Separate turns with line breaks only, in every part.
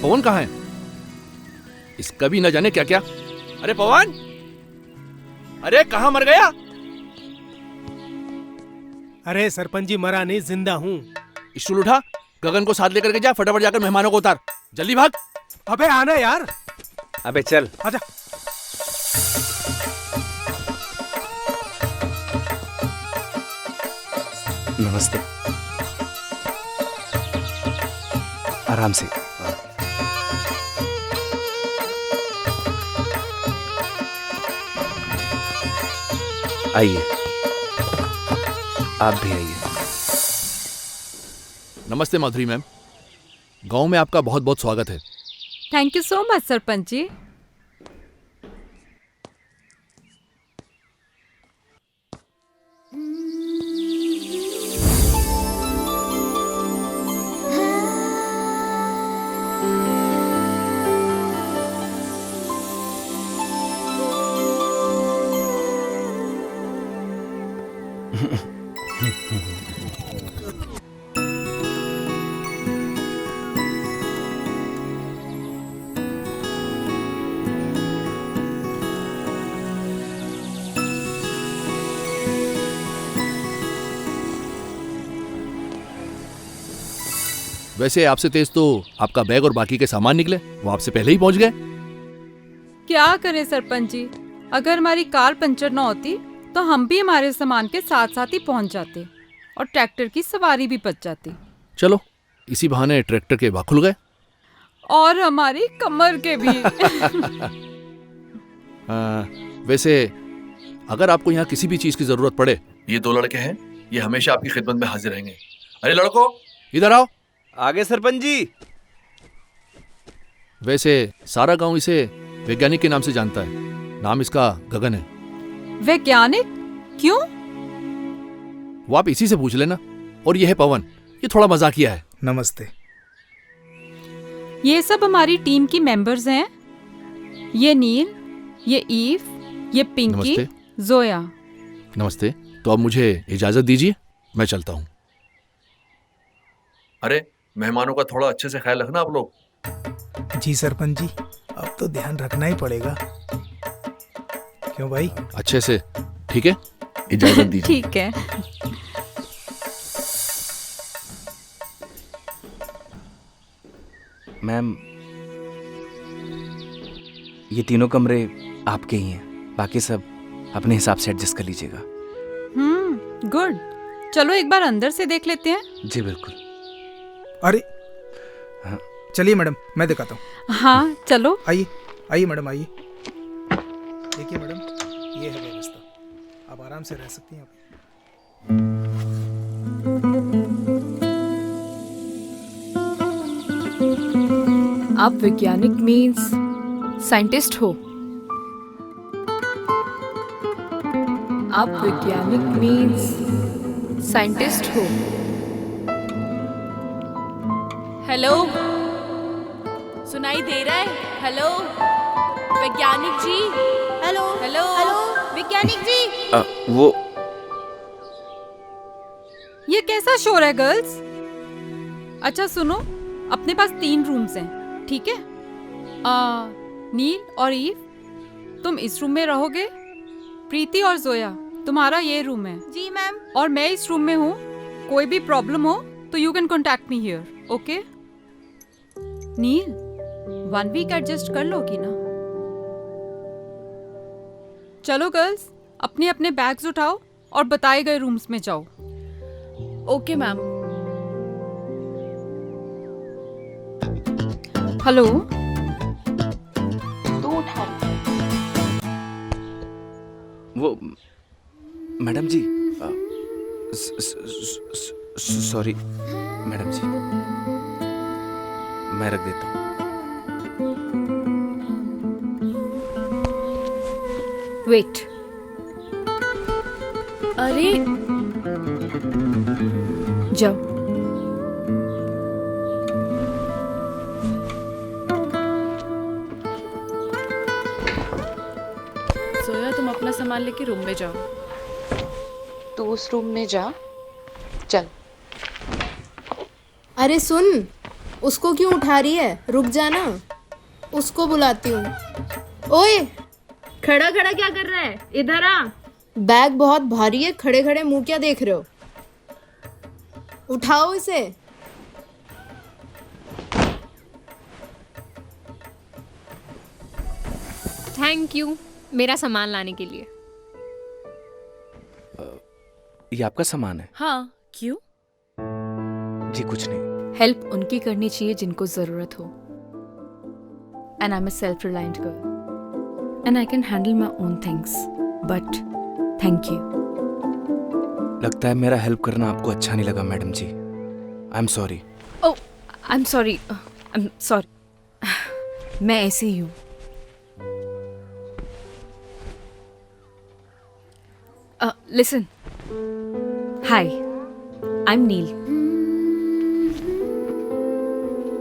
पवन कहाँ है? इसका भी न जाने क्या क्या। अरे पवन, अरे कहाँ मर गया?
अरे सरपंच जी मरा नहीं, जिंदा हूँ।
स्टूल उठा, गगन को साथ लेकर के जा, फटाफट जाकर मेहमानों को उतार, जल्दी भाग।
अबे आना यार।
अबे चल।
आजा।
नमस्ते। आराम से। आइए, आप भी आइए।
नमस्ते माधुरी मैम, गांव में आपका बहुत बहुत स्वागत है।
Thank you so much sarpanch ji.
वैसे आपसे तेज तो आपका बैग और बाकी के सामान निकले, वो आपसे पहले ही पहुंच गए।
क्या करें सरपंच जी, अगर हमारी कार पंचर न होती तो हम भी हमारे सामान के साथ साथ ही पहुंच जाते और ट्रैक्टर की सवारी भी बच जाती।
चलो, इसी बहाने ट्रैक्टर के भाग खुल गए
और हमारी कमर के भी।
वैसे अगर आपको यहाँ किसी भी चीज की जरूरत पड़े, ये दो लड़के हैं, ये हमेशा आपकी खिदमत में हाजिर रहेंगे। अरे लड़को, इधर आओ।
आगे सरपंच जी।
वैसे सारा गांव इसे वैज्ञानिक के नाम से जानता है, नाम इसका गगन है।
वैज्ञानिक? क्यों?
वो आप इसी से पूछ लेना। और ये है पवन, ये थोड़ा मजाकिया है।
नमस्ते।
ये सब हमारी टीम की मेंबर्स हैं। ये नील, ये ईव, ये पिंकी,
नमस्ते।
जोया।
नमस्ते। तो अब मुझे इजाजत दीजिए, मैं चलता हूँ। अरे मेहमानों का थोड़ा अच्छे से ख्याल रखना आप लोग।
जी सरपंच जी, अब तो ध्यान रखना ही पड़ेगा। क्यों भाई?
अच्छे से, ठीक है? इजाजत दीजिए।
ठीक है।
मैम, ये तीनों कमरे आपके ही हैं, बाकी सब अपने हिसाब से एडजस्ट कर लीजिएगा।
गुड। चलो एक बार अंदर से देख लेते हैं।
जी बिल्कुल।
अरे
हाँ।
चलिए मैडम, मैं दिखाता हूँ।
हाँ चलो।
आइए आइए मैडम, आइए। देखिए मैडम, ये है व्यवस्था, आप आराम से रह सकती हैं।
आप वैज्ञानिक मीन्स साइंटिस्ट हो? आप वैज्ञानिक मीन्स साइंटिस्ट हो? हेलो, सुनाई दे रहा है? हेलो वैज्ञानिक जी। हेलो हेलो हेलो वैज्ञानिक जी।
वो
ये कैसा शोर है गर्ल्स? अच्छा सुनो, अपने पास 3 रूम्स हैं, ठीक है? नील और ईव, तुम इस रूम में रहोगे। प्रीति और जोया, तुम्हारा ये रूम है।
जी मैम।
और मैं इस रूम में हूँ। कोई भी प्रॉब्लम हो तो you can contact me here, okay? Neel, 1 week adjust कर लोगी ना? चलो गर्ल्स, अपने अपने बैग्स उठाओ और बताए गए रूम्स में जाओ।
Okay ma'am.
हेलो।
वो मैडम जी, सॉरी मैडम जी, मैं रख देता हूँ।
वेट। अरे जाओ। सोया, तुम अपना सामान लेके रूम में जाओ।
तू उस रूम में जा, चल।
अरे सुन,
उसको क्यों उठा रही है? रुक जाना, उसको बुलाती हूँ। ओए,
खड़ा खड़ा क्या कर रहा है? इधर आ।
बैग बहुत भारी है, खड़े खड़े मुंह क्या देख रहे हो? उठाओ इसे।
थैंक यू मेरा सामान लाने के लिए।
ये आपका सामान है?
हाँ, क्यों?
जी कुछ नहीं।
हेल्प उनकी करनी चाहिए जिनको जरूरत हो। And I am a self reliant girl and I can handle my own things, but thank you.
लगता है मेरा हेल्प करना आपको अच्छा नहीं लगा madam ji. I am sorry.
Oh, I am sorry, I am sorry. मैं ऐसे ही हूँ। Listen, hi, I am Neel.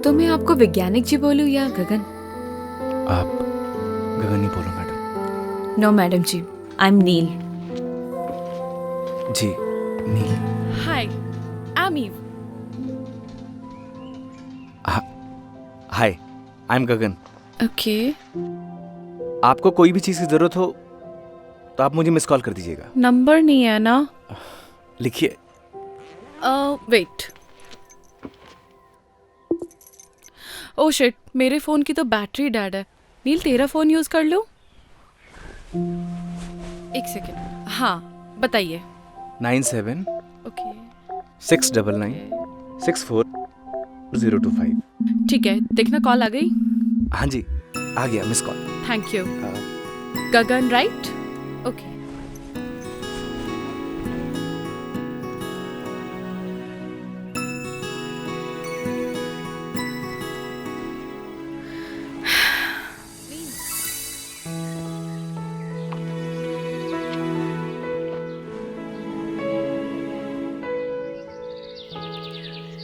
तो मैं आपको वैज्ञानिक जी बोलूं या गगन?
आप गगन ही बोलो madam.
No madam ji, I am Neel.
Ji Neel.
Hi, I am Eve.
Hi, I am Gagan.
Okay.
आपको कोई भी चीज़ की ज़रूरत हो तो आप मुझे मिस कॉल कर दीजिएगा।
नंबर नहीं है ना?
लिखिए।
वेट। ओह शिट, मेरे फ़ोन की तो बैटरी डेड है। नील, तेरा फ़ोन यूज़ कर लो। एक सेकेंड। हाँ, बताइए।
97
ओके,
699 64 025।
ठीक है, देखना कॉल आ गई।
हाँ जी, आ गया miss call.
Thank you. Gagan right? Okay.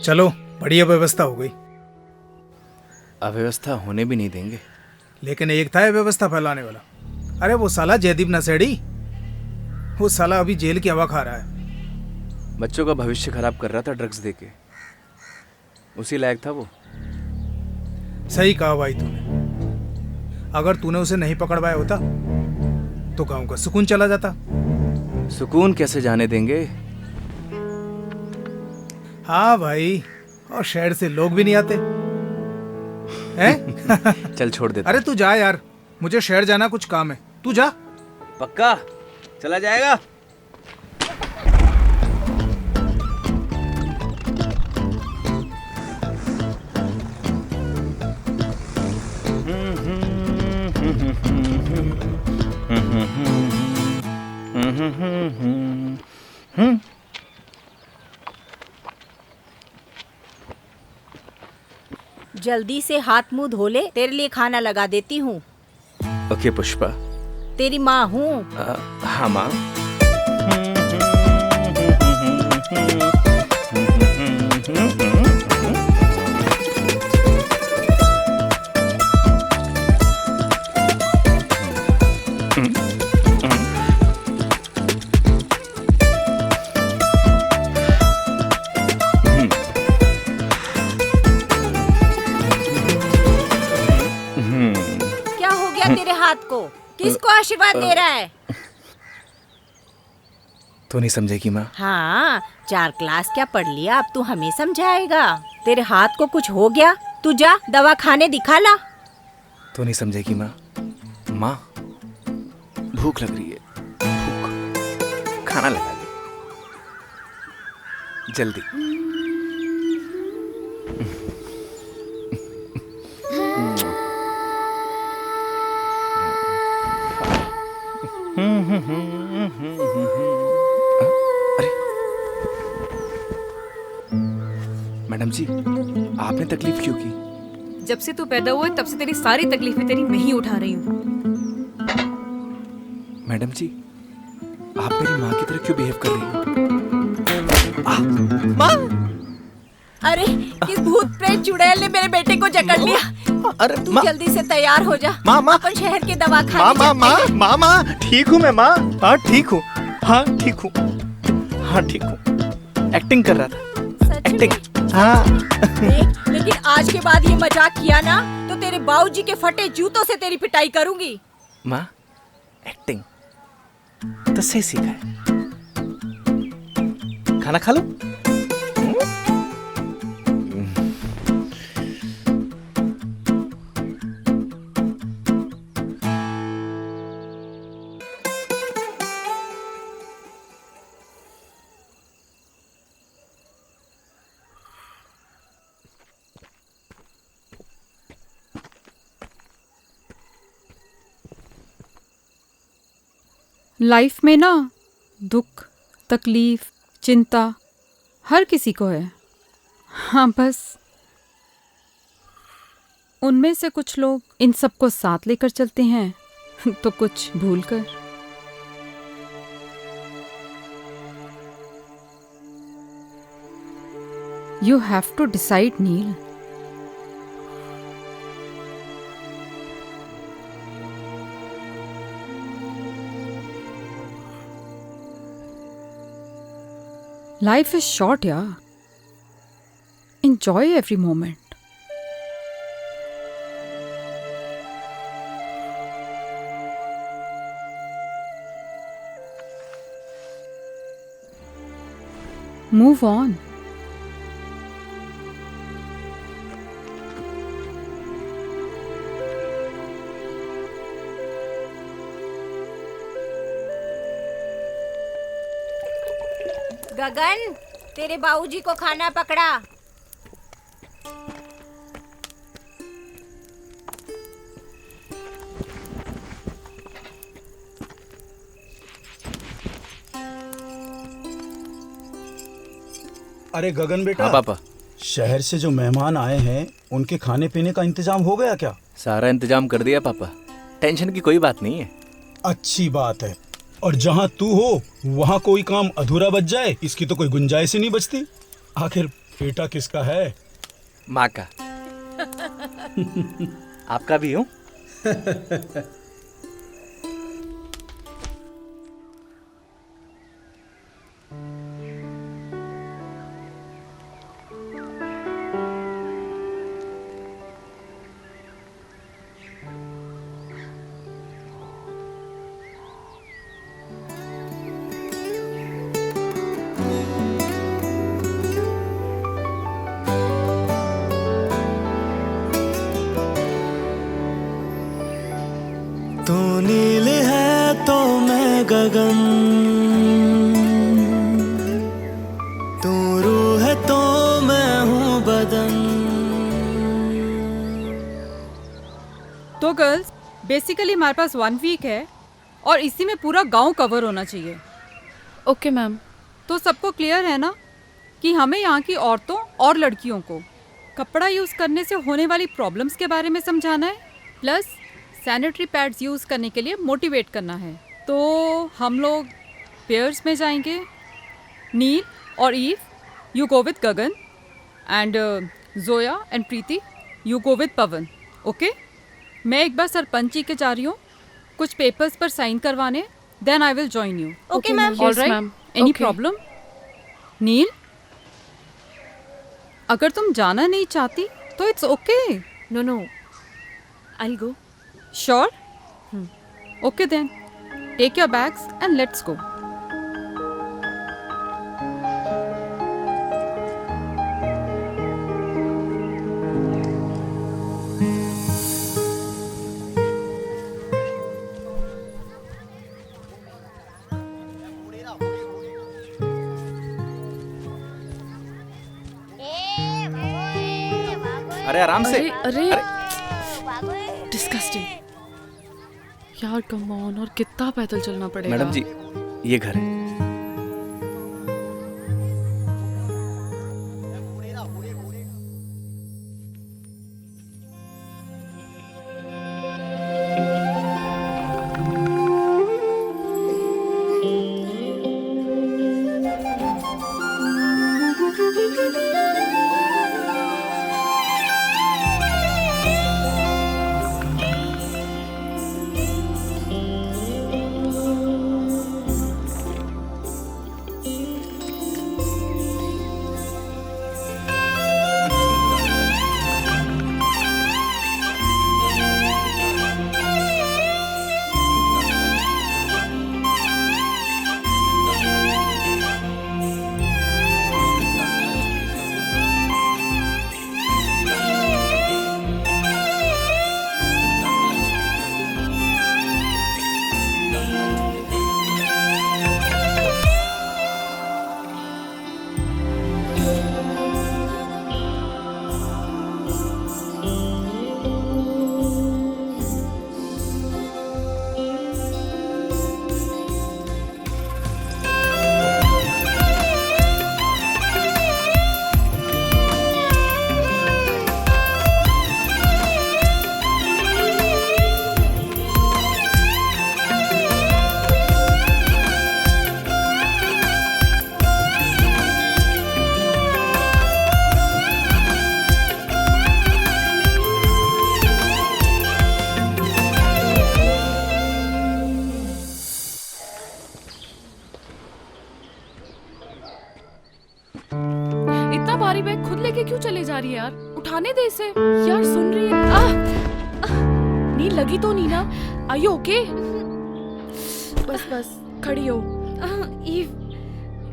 चलो, बढ़िया व्यवस्था हो गई।
अव्यवस्था होने भी नहीं देंगे।
लेकिन एक था ये व्यवस्था फैलाने वाला। अरे वो साला जयदीप नशेड़ी, वो साला अभी जेल की हवा खा रहा है।
बच्चों का भविष्य खराब कर रहा था ड्रग्स देके। उसी लायक था वो।
सही कहा भाई तूने। अगर तूने उसे नहीं पकड़वाया होता तो गांव का सुकून चला जाता।
सुकून कैसे जाने देंगे?
हाँ भाई, और शहर से लोग भी नहीं आते हैं?
चल छोड़ देता।
अरे तू जा यार, मुझे शहर जाना, कुछ काम है। तू जा।
पक्का चला जाएगा?
जल्दी से हाथ मुंह धो ले, तेरे लिए खाना लगा देती हूँ।
ओके पुष्पा।
तेरी माँ हूँ।
हाँ माँ।
क्या हो गया तेरे हाथ को? किसको आशीर्वाद दे रहा है?
तू नहीं समझेगी माँ।
हाँ, 4 क्लास क्या पढ़ लिया, अब तू हमें समझाएगा? तेरे हाथ को कुछ हो गया, तू जा दवा खाने दिखा ला।
तू नहीं समझेगी माँ। माँ, भूख लग रही है। भूख। खाना लगा दे जल्दी। अरे मैडम जी, आपने तकलीफ क्यों की?
जब से तू पैदा हुआ तब से तेरी सारी तकलीफें तेरी मैं ही उठा रही हूँ।
मैडम जी, आप मेरी माँ की तरह क्यों बिहेव कर रही हो?
माँ! अरे किस भूत प्रेत चुड़ैल ने मेरे बेटे को जकड़ लिया।
अरे
तू जल्दी से तैयार हो जा।
माँ,
अपन शहर के दवाखाने
माँ, ठीक हूँ मैं माँ। हाँ ठीक हूँ। हाँ ठीक हूँ। हाँ ठीक हूँ। एक्टिंग कर रहा था।
सच में?
हाँ।
लेकिन लेकिन आज के बाद ये मजाक किया ना तो तेरे बाबूजी के फटे जूतों से तेरी पिटाई करूंगी।
माँ एक्टिंग तो सही सीखा है। खाना खा लो।
लाइफ में ना दुख, तकलीफ, चिंता हर किसी को है। हाँ, बस उनमें से कुछ लोग इन सबको साथ लेकर चलते हैं तो कुछ भूल कर। You have to decide Neel. Life is short, yeah. Enjoy every moment. Move on.
Gagan, तेरे बाबूजी को खाना पकड़ा।
अरे गगन बेटा।
हाँ पापा।
शहर से जो मेहमान आए हैं उनके खाने पीने का इंतजाम हो गया क्या?
सारा इंतजाम कर दिया पापा, टेंशन की कोई बात नहीं है।
अच्छी बात है। और जहाँ तू हो वहाँ कोई काम अधूरा बच जाए इसकी तो कोई गुंजाइश ही नहीं बचती। आखिर बेटा किसका है?
माँ का। आपका भी हूँ।
तू नील है तो मैं गगन, तू रूह है तो मैं हूँ बदन।
तो गर्ल्स, बेसिकली हमारे पास 1 वीक है और इसी में पूरा गांव कवर होना चाहिए।
Okay ma'am.
तो सबको क्लियर है ना कि हमें यहाँ की औरतों और लड़कियों को कपड़ा यूज़ करने से होने वाली प्रॉब्लम्स के बारे में समझाना है, प्लस सैनिटरी पैड्स यूज़ करने के लिए मोटिवेट करना है। तो हम लोग पेयर्स में जाएंगे। नील और Eve, you go with Gagan, and Zoya and Preeti, you go with Pawan. Okay, मैं एक बार सरपंच जी के जा रही हूँ कुछ पेपर्स पर साइन करवाने, then I will join you.
Okay ma'am.
Alright, any problem? Neel, अगर तुम जाना नहीं चाहती तो it's okay.
No no, I go.
Sure? Okay then. Take your bags and let's go.
अरे आराम से।
अरे डिस्गस्टिंग यार, कम ऑन। और कितना पैदल चलना पड़ेगा?
मैडम जी, ये घर है।
इतना भारी बैग खुद लेके क्यों चले जा रही है यार? उठाने दे इसे यार। सुन रही है? नील लगी तो नहीं ना? Are you okay? बस बस खड़ी हो।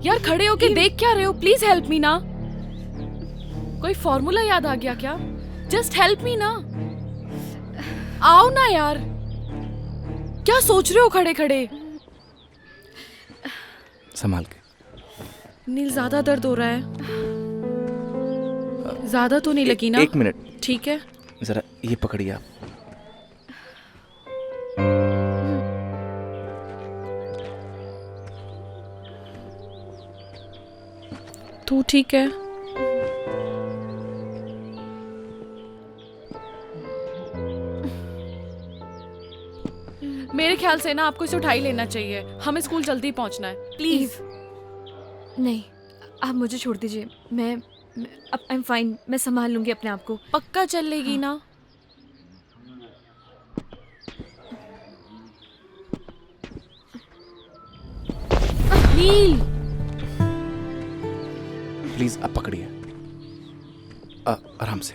यार खड़े होके देख क्या रहे हो? प्लीज हेल्प मी ना। कोई फॉर्मूला याद आ गया क्या? जस्ट हेल्प मी ना। आओ ना यार। क्या सोच रहे हो खड़े खड़े?
संभाल के।
नील ज्यादा दर्द हो रहा है? ज्यादा तो नहीं लगी ना?
एक मिनट।
ठीक है
जरा ये पकड़िए आप।
तू ठीक है? मेरे ख्याल से ना आपको इसे उठा ही लेना चाहिए। हमें स्कूल जल्दी पहुंचना है। प्लीज।
नहीं, आप मुझे छोड़ दीजिए। मैं आई एम फाइन। मैं संभाल लूंगी अपने आप को।
पक्का चल लेगी ना? नील
प्लीज आप पकड़िए आराम से।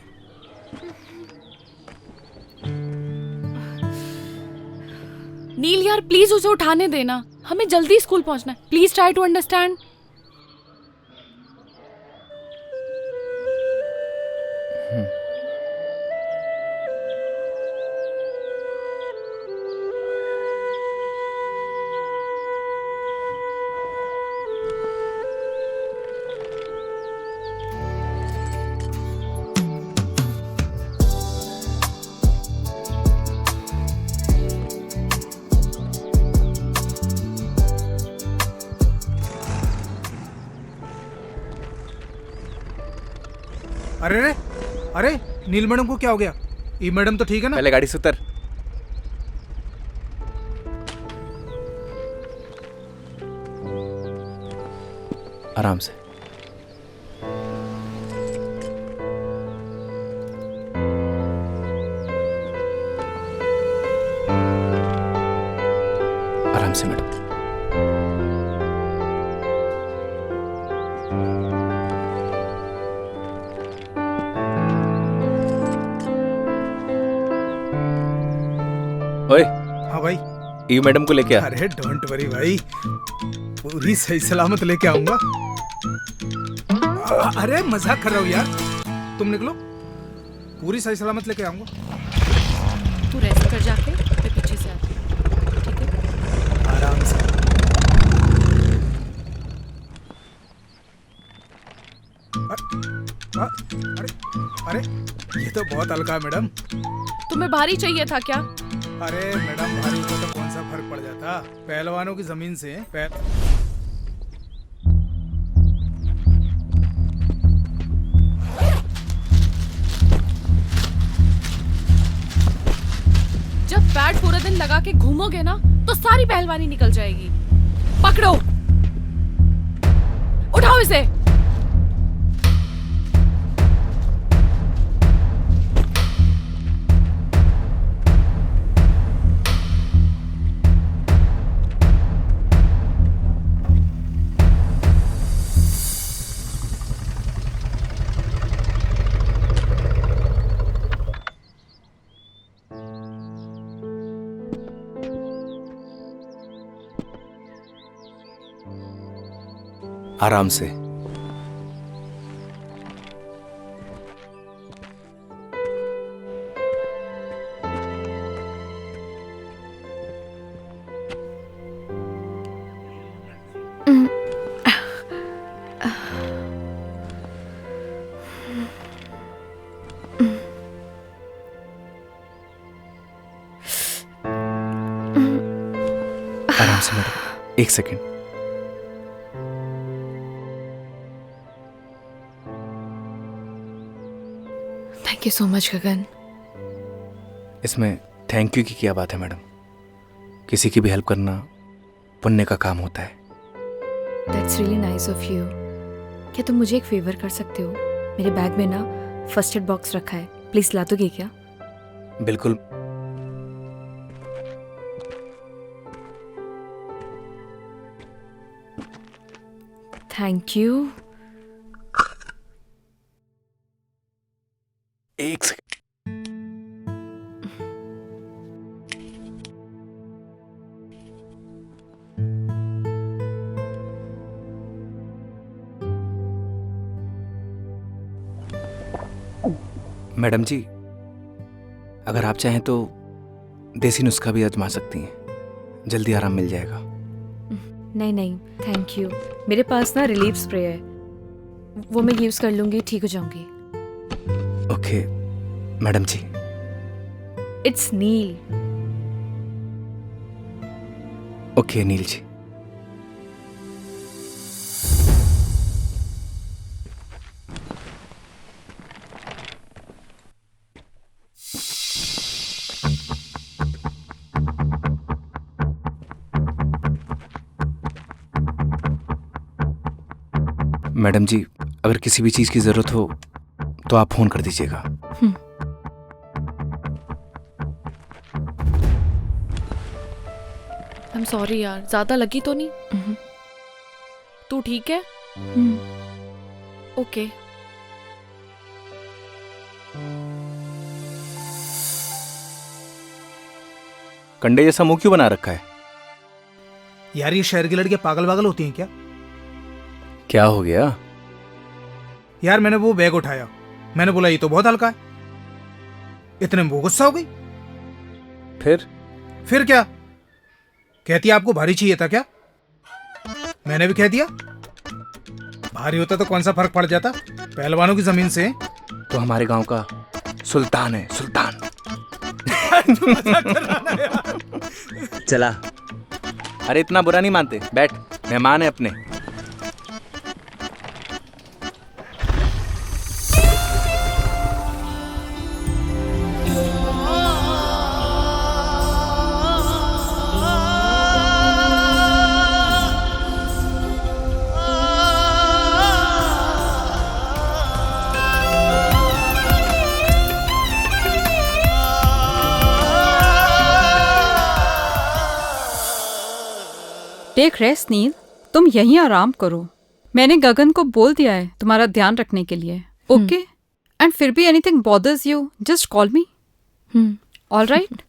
नील यार प्लीज उसे उठाने देना। हमें जल्दी स्कूल पहुंचना है। Please try to understand.
अरे रे, अरे नील मैडम को क्या हो गया? ई मैडम तो ठीक है ना?
पहले गाड़ी से उतर। आराम से। आराम से मैडम। ओए।
हाँ भाई।
ई मैडम को लेके आ।
अरे डोंट वरी भाई, पूरी सही सलामत लेके आऊंगा। अरे मजाक कर रहा हूँ यार। तुम निकलो, पूरी सही सलामत लेके आऊंगा।
तू रेस्ट कर जाके, मैं पीछे से आती हूँ। ठीक है?
आराम से। अरे अरे ये तो बहुत हल्का है मैडम।
तुम्हें भारी चाहिए था क्या?
अरे मैडम भारी को तो कौन सा फर्क पड़ जाता? पहलवानों की जमीन से
जब पैड पूरा दिन लगा के घूमोगे ना तो सारी पहलवानी निकल जाएगी। पकड़ो, उठाओ इसे।
आराम से। एक second.
Thank you so much Gagan.
इसमें थैंक यू की क्या बात है मैडम? किसी की भी हेल्प करना पुण्य का काम होता है।
That's really nice of you. क्या तुम मुझे एक फेवर कर सकते हो? मेरे बैग में ना फर्स्ट एड बॉक्स रखा है, प्लीज ला दोगे क्या?
बिल्कुल।
Thank you.
एक सेकेंड। मैडम जी, अगर आप चाहें तो देसी नुस्खा भी आजमा सकती हैं, जल्दी आराम मिल जाएगा।
नहीं नहीं थैंक यू, मेरे पास ना रिलीफ स्प्रे है, वो मैं यूज कर लूंगी, ठीक हो जाऊंगी।
Okay madam ji.
It's Neel.
Okay Neel ji. Madam ji, अगर किसी भी चीज की जरूरत हो तो आप फोन कर दीजिएगा।
I'm sorry यार, ज्यादा लगी तो नहीं? तू ठीक है? ओके।
कंडे जैसा मुंह क्यों बना रखा है?
यार ये शहर की लड़कियां पागल पागल होती हैं क्या?
क्या हो गया?
यार मैंने वो बैग उठाया, मैंने बोला ये तो बहुत हल्का है, इतने में वो गुस्सा हो गई। फिर क्या कहती है, आपको भारी चाहिए था क्या? मैंने भी कह दिया भारी होता तो कौन सा फर्क पड़ जाता, पहलवानों की जमीन से।
तो हमारे गांव का सुल्तान है, सुल्तान। चला। अरे इतना बुरा नहीं मानते, बैठ, मेहमान है अपने।
टेक रेस्ट नील, तुम यहीं आराम करो। मैंने गगन को बोल दिया है तुम्हारा ध्यान रखने के लिए, ओके? एंड फिर भी anything bothers you, just call me. All right?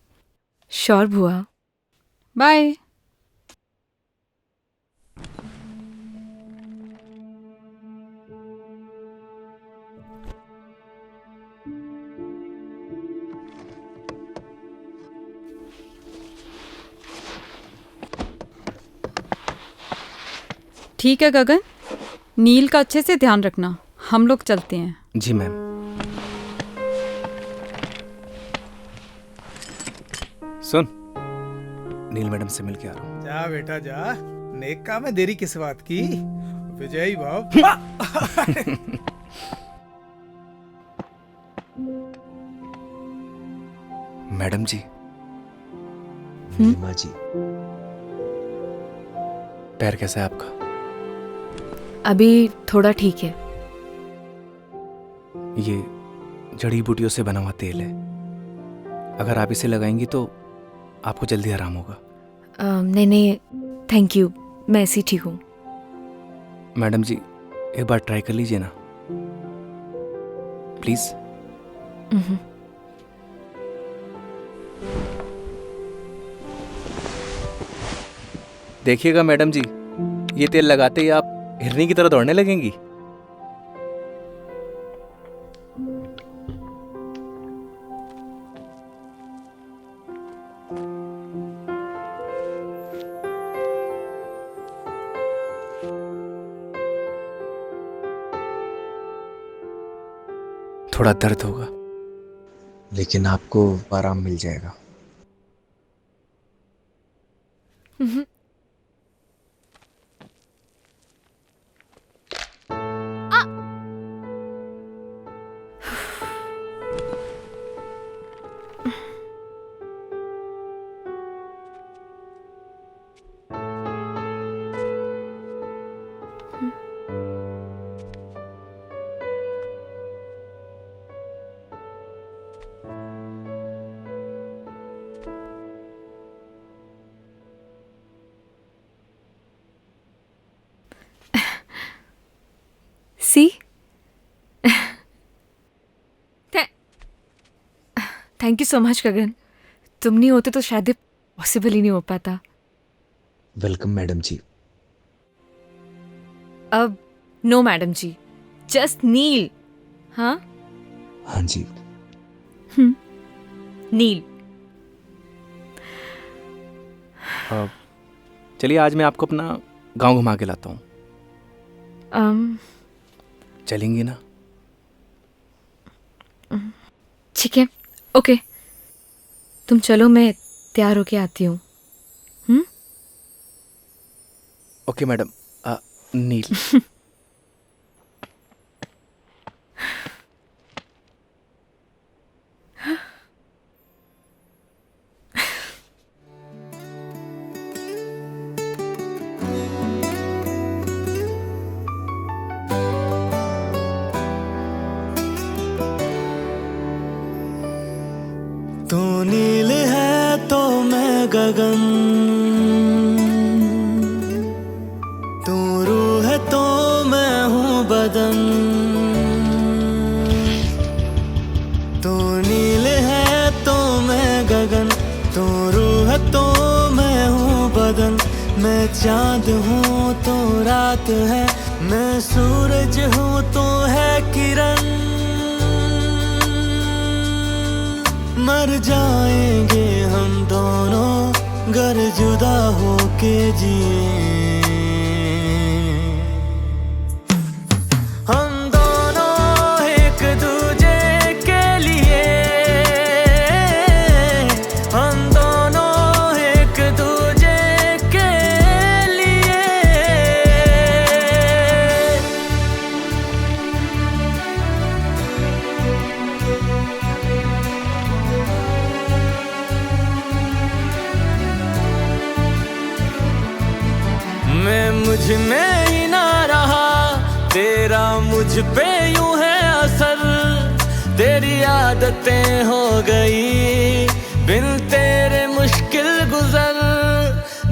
Sure बुआ।
बाय। ठीक है गगन, नील का अच्छे से ध्यान रखना, हम लोग चलते हैं।
जी मैम। सुन, नील मैडम से मिल के आ रहा हूँ।
जा बेटा जा, नेक काम है, देरी किस बात की? विजयी भाव।
मैडम जी।
माँ जी।
पैर कैसा है आपका?
अभी थोड़ा ठीक है।
ये जड़ी बूटियों से बना हुआ तेल है, अगर आप इसे लगाएंगी तो आपको जल्दी आराम होगा।
नहीं नहीं थैंक यू, मैं ऐसी ठीक हूँ।
मैडम जी एक बार ट्राई कर लीजिए ना प्लीज। देखिएगा मैडम जी, ये तेल लगाते ही आप हिरनी की तरह दौड़ने लगेंगी। थोड़ा दर्द होगा,
लेकिन आपको आराम मिल जाएगा।
सी थैंक यू सो मच गगन, तुम नहीं होते तो शायद पॉसिबल ही नहीं हो पाता।
वेलकम मैडम जी।
अब नो मैडम जी, जस्ट नील। हाँ
हाँ जी।
नील।
चलिए आज मैं आपको अपना गांव घुमा के लाता हूँ। चलेंगी ना?
ठीक है, ओके, तुम चलो, मैं तैयार होके आती हूँ।
Okay madam. नील।
तू नील है तो मैं गगन, तू रूह है तो मैं हूँ बदन। तू नील है तो मैं गगन, तू रूह है तो मैं हूँ बदन। मैं चांद हूँ तो रात है, मैं सूरज हूँ तो है किरण। मर जाएंगे हम दोनों गर जुदा होके जिए। हम दोनों एक दूजे के लिए, हम दोनों एक दूजे के लिए। मैं मुझ में ही ना रहा, तेरा मुझ पे यूं है असर। तेरी आदतें हो गई बिन तेरे मुश्किल गुजर।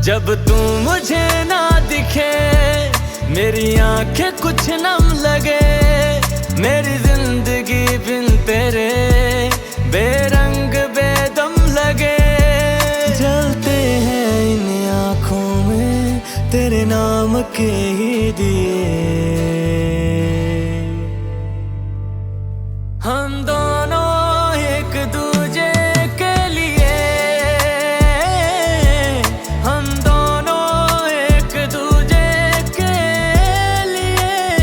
जब तू मुझे ना दिखे मेरी आंखें कुछ नम लगे। मेरी जिंदगी बिन तेरे बेरंग बेदम लगे। जलते हैं इन आँखों में तेरे नाम के ही दिए। हम दोनों एक दूजे के लिए, हम दोनों एक दूजे के लिए।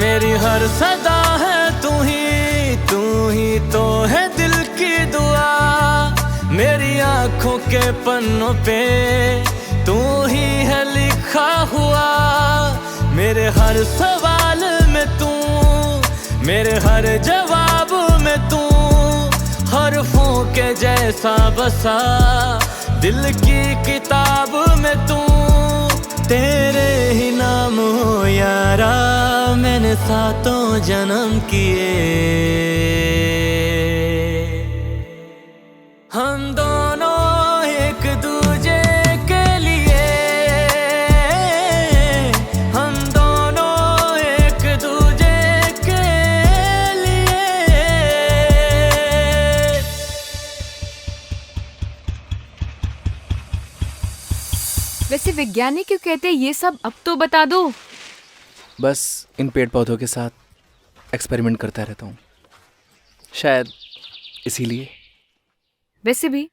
मेरी हर सदा है तू ही तो है दिल की दुआ। मेरी आंखों के पन्नों पे तू ही है लिखा हुआ। मेरे हर सवाल में तू, मेरे हर जवाब में तू। हरफों के जैसा बसा दिल की किताब में तू। तेरे ही नाम हो यारा मैंने सातों जन्म किए। हम दोनों एक दूजे के लिए, हम दोनों एक दूजे के लिए।
वैसे वैज्ञानिक क्यों कहते हैं ये सब, अब तो बता दो।
बस इन पेड़ पौधों के साथ एक्सपेरिमेंट करता रहता हूँ, शायद इसीलिए।
वैसे भी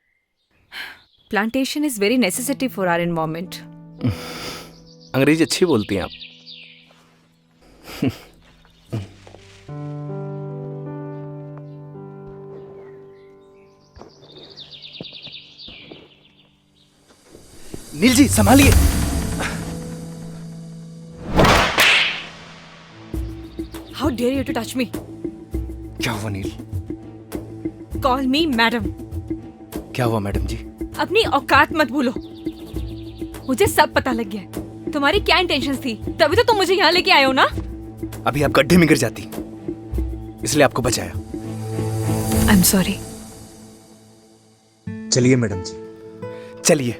plantation is very necessity for our environment.
अंग्रेजी अच्छी बोलती हैं आप। नील जी संभालिए।
How dare you to touch me.
क्या हुआ नील?
Call me madam.
क्या हुआ मैडम जी?
अपनी औकात मत भूलो। मुझे सब पता लग गया है तुम्हारी क्या इंटेंशंस थी, तभी तो तुम मुझे यहाँ लेके आए हो ना।
अभी आप गड्ढे में गिर जाती इसलिए आपको बचाया।
आई एम सॉरी।
चलिए मैडम जी।
चलिए।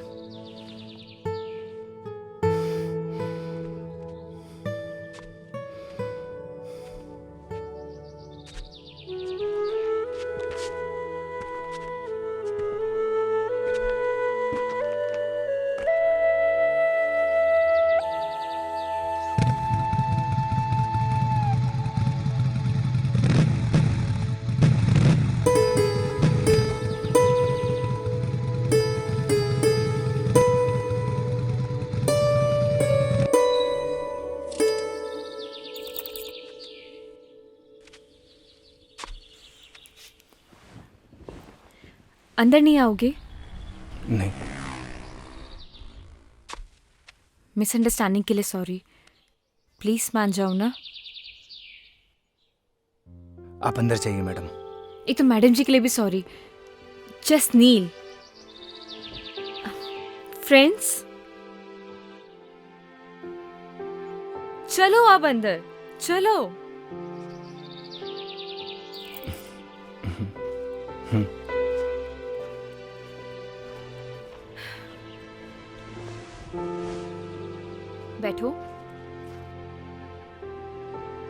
अंदर नहीं आओगे?
नहीं।
मिसअंडरस्टैंडिंग के लिए सॉरी। प्लीज मान जाओ ना।
आप अंदर जाइए मैडम।
एक तो मैडम जी के लिए भी सॉरी। जस्ट नील। फ्रेंड्स, चलो आप अंदर चलो। बैठो।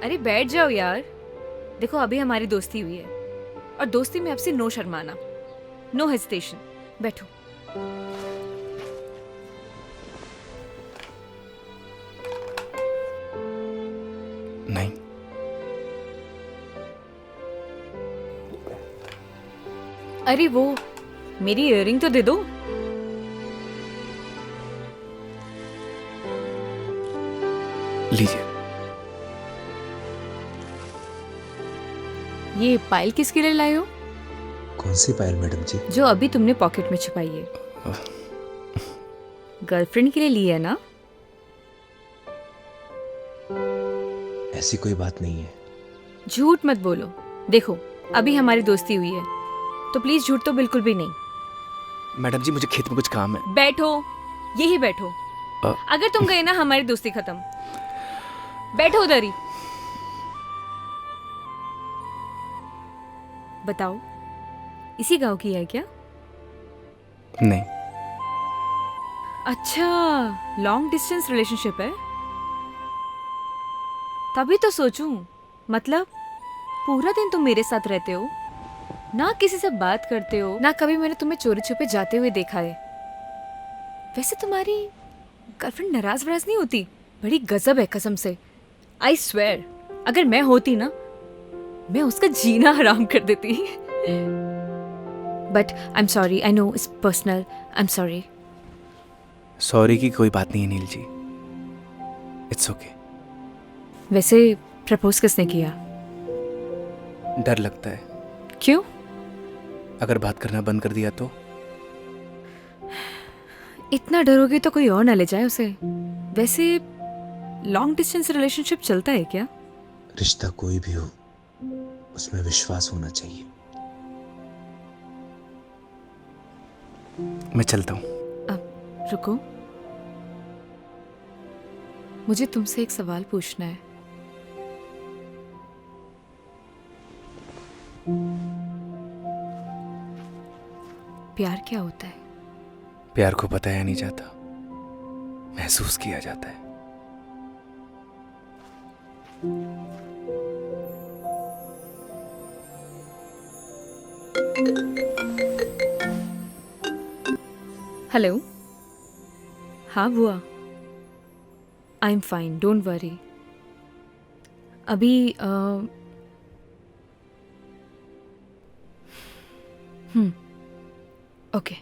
अरे बैठ जाओ यार। देखो अभी हमारी दोस्ती हुई है और दोस्ती में आपसे नो शर्माना, नो हेजिटेशन। बैठो।
नहीं।
अरे वो मेरी इयररिंग तो दे दो।
लीजिए।
ये पायल किसके लिए लाए हो?
कौन सी पायल मैडम जी?
जो अभी तुमने पॉकेट में छुपाई है। गर्लफ्रेंड के लिए ली है ना?
ऐसी कोई बात नहीं है।
झूठ मत बोलो। देखो अभी हमारी दोस्ती हुई है तो प्लीज झूठ तो बिल्कुल भी नहीं।
मैडम जी मुझे खेत में कुछ काम है।
बैठो, यही बैठो। अगर तुम गए ना हमारी दोस्ती खत्म। बैठो उधर ही। बताओ इसी गांव की है क्या?
नहीं।
अच्छा, लॉन्ग डिस्टेंस रिलेशनशिप है। तभी तो सोचूं, मतलब पूरा दिन तुम मेरे साथ रहते हो, ना किसी से बात करते हो, ना कभी मैंने तुम्हें चोरी छुपे जाते हुए देखा है। वैसे तुम्हारी गर्लफ्रेंड नाराज वराज नहीं होती? बड़ी गजब है कसम से। आई स्वेयर, अगर मैं होती ना, मैं उसका जीना हराम कर देती। But I am sorry, I know it's personal, I am sorry.
Sorry की कोई बात नहीं है नील जी, इट्स ओके।
वैसे प्रपोज किसने किया?
डर लगता है।
क्यों?
अगर बात करना बंद कर दिया तो?
इतना डरोगे तो कोई और ना ले जाए उसे। वैसे लॉन्ग डिस्टेंस रिलेशनशिप चलता है क्या?
रिश्ता कोई भी हो, उसमें विश्वास होना चाहिए।
मैं चलता हूँ।
अब रुको, मुझे तुमसे एक सवाल पूछना है। प्यार क्या होता है?
प्यार को बताया नहीं जाता, महसूस किया जाता है।
हेलो। हाँ बुआ, I am fine, don't worry. अभी ओके।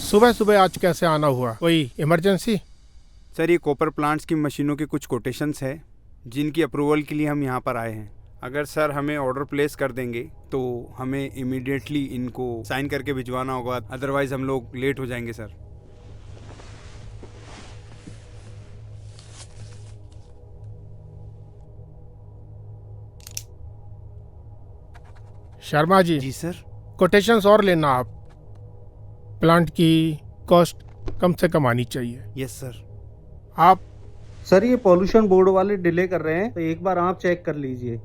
सुबह सुबह आज कैसे आना हुआ? कोई इमरजेंसी?
सर ये कॉपर प्लांट्स की मशीनों के कुछ कोटेशंस है जिनकी अप्रूवल के लिए हम यहाँ पर आए हैं। अगर सर हमें ऑर्डर प्लेस कर देंगे तो हमें इमीडिएटली इनको साइन करके भिजवाना होगा, अदरवाइज हम लोग लेट हो जाएंगे सर।
शर्मा जी।
जी सर।
कोटेशंस और लेना आप। प्लांट की कॉस्ट कम से कम आनी चाहिए।
Yes sir.
आप
सर ये पॉल्यूशन बोर्ड वाले डिले कर रहे हैं, तो एक बार आप चेक कर लीजिए।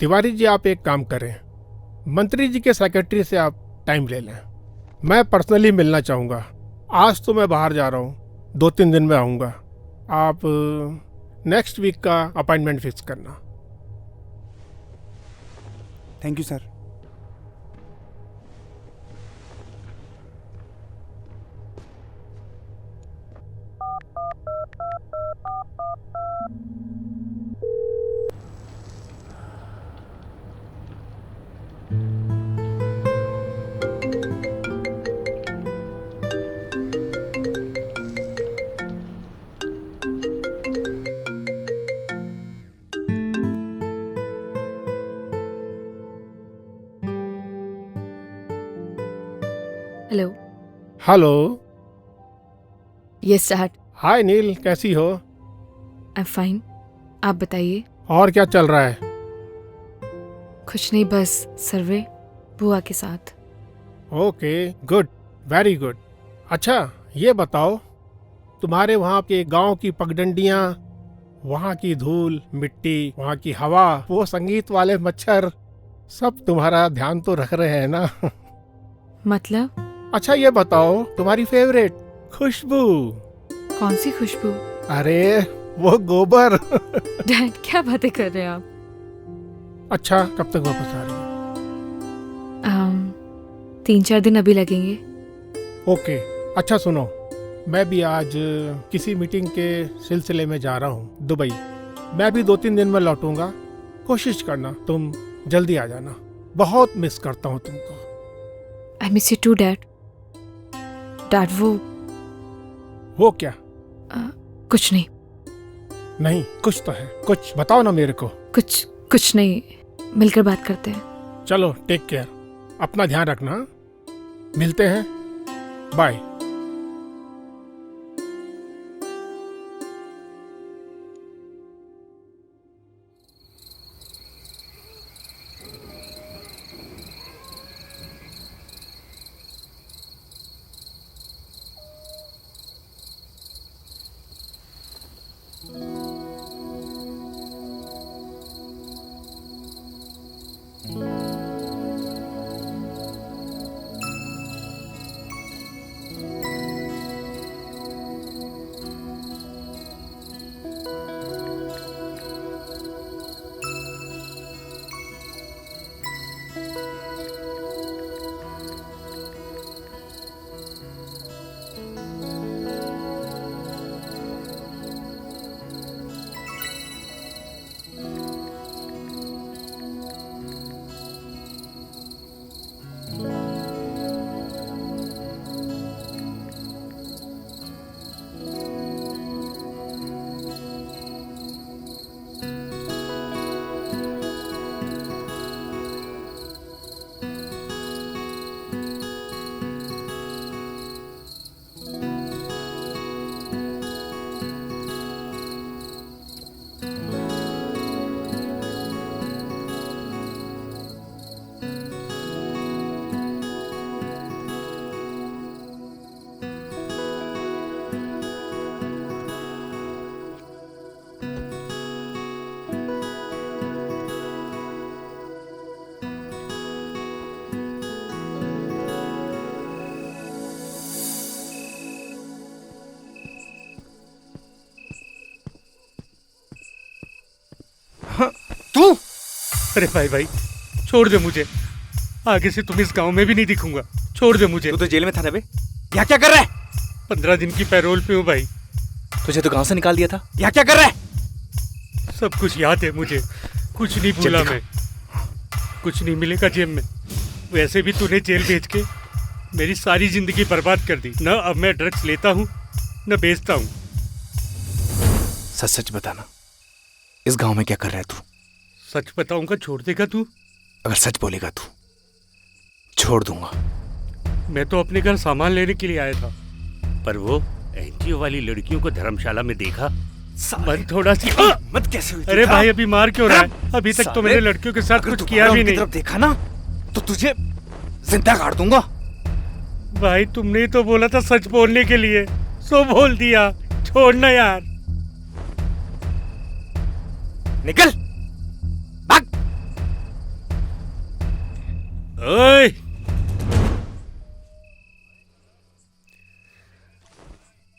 तिवारी जी आप एक काम करें, मंत्री जी के सेक्रेटरी से आप टाइम ले लें। मैं पर्सनली मिलना चाहूँगा। आज तो मैं बाहर जा रहा हूँ, 2-3 दिन में आऊँगा। आप नेक्स्ट वीक का अपॉइंटमेंट फिक्स करना।
Thank you sir.
Hello.
Hello.
Yes dad.
Hi Neel, कैसी हो?
आई एम फाइन, आप बताइए।
और क्या चल रहा है?
कुछ नहीं, बस सर्वे बुआ के साथ।
Okay, good, very good. अच्छा ये बताओ, तुम्हारे वहाँ के गांव की पगडंडियाँ, वहाँ की धूल मिट्टी, वहाँ की हवा, वो संगीत वाले मच्छर, सब तुम्हारा ध्यान तो रख रहे हैं ना?
मतलब?
अच्छा ये बताओ, तुम्हारी फेवरेट खुशबू?
कौन सी खुशबू?
अरे वो गोबर।
डैड क्या बातें कर रहे हैं आप?
अच्छा कब तक वापस आ रही है?
3-4 दिन अभी लगेंगे।
ओके। अच्छा सुनो, मैं भी आज किसी मीटिंग के सिलसिले में जा रहा हूँ दुबई। मैं भी 2-3 दिन में लौटूंगा। कोशिश करना तुम जल्दी आ जाना, बहुत मिस करता हूँ तुमको।
I miss you too dad. Dad
वो क्या?
कुछ नहीं।
नहीं कुछ तो है, कुछ बताओ ना मेरे को।
कुछ नहीं, मिलकर बात करते हैं।
चलो टेक केयर, अपना ध्यान रखना। मिलते हैं, बाय। अरे भाई छोड़ दे मुझे, आगे से तुम इस गांव में भी नहीं दिखूंगा। छोड़ दे मुझे।
तू तो जेल में था ना बे, यहाँ क्या कर रहा है?
15 दिन की पैरोल पे हूँ भाई।
तुझे तो गांव से निकाल दिया था, यहाँ क्या कर रहा है?
सब कुछ याद है मुझे, कुछ नहीं भूला मैं। कुछ नहीं मिलेगा जेब में। वैसे भी तूने जेल भेज के मेरी सारी जिंदगी बर्बाद कर दी। न अब मैं ड्रग्स लेता हूँ न बेचता हूँ।
सच सच बताना, इस गांव में क्या कर रहा है तू?
सच बताऊंगा, छोड़ देगा तू?
अगर सच बोलेगा तू, छोड़ दूंगा।
मैं तो अपने घर सामान लेने के लिए आया था, पर वो एनजीओ वाली लड़कियों को धर्मशाला में देखा। मन थोड़ा सी
मत कैसे हुई?
अरे भाई अभी मार क्यों रहा है? अभी तक तो मैंने लड़कियों के साथ कुछ किया भी नहीं।
तरफ देखा ना तो तुझे जिंदा काट दूंगा।
भाई तुमने ही तो बोला था सच बोलने के लिए, सो बोल दिया। छोड़ना यार।
निकल भाग।
ओए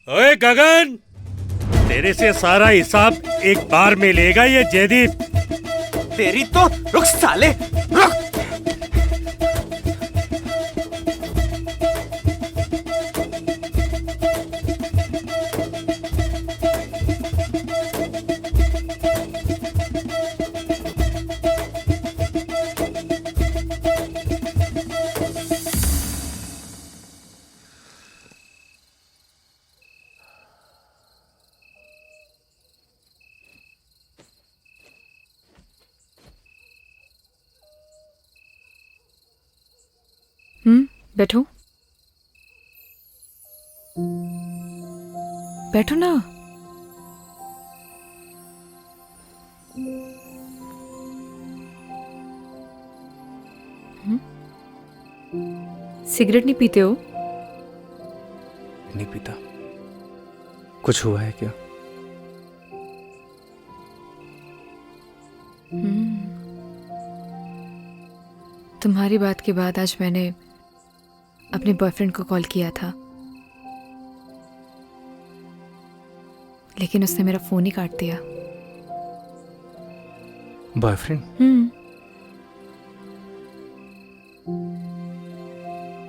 ओए गगन, तेरे से सारा हिसाब एक बार में लेगा ये जयदीप।
तेरी तो रुक साले, रुक।
बैठो बैठो ना। सिगरेट नहीं पीते हो?
नहीं पीता। कुछ हुआ है क्या?
तुम्हारी बात के बाद आज मैंने अपने बॉयफ्रेंड को कॉल किया था, लेकिन उसने मेरा फोन ही काट दिया।
बॉयफ्रेंड?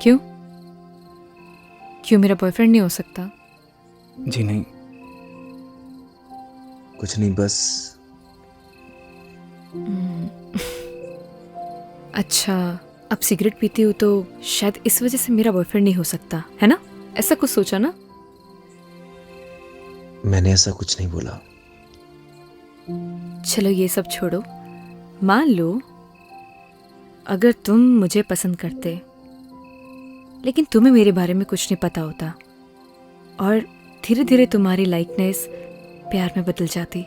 क्यों? क्यों मेरा बॉयफ्रेंड नहीं हो सकता?
जी नहीं,
कुछ नहीं, बस।
अच्छा, अब सिगरेट पीती हूँ तो शायद इस वजह से मेरा बॉयफ्रेंड नहीं हो सकता, है ना? ऐसा कुछ सोचा ना?
मैंने ऐसा कुछ नहीं बोला।
चलो ये सब छोड़ो। मान लो अगर तुम मुझे पसंद करते, लेकिन तुम्हें मेरे बारे में कुछ नहीं पता होता और धीरे धीरे तुम्हारी लाइकनेस प्यार में बदल जाती,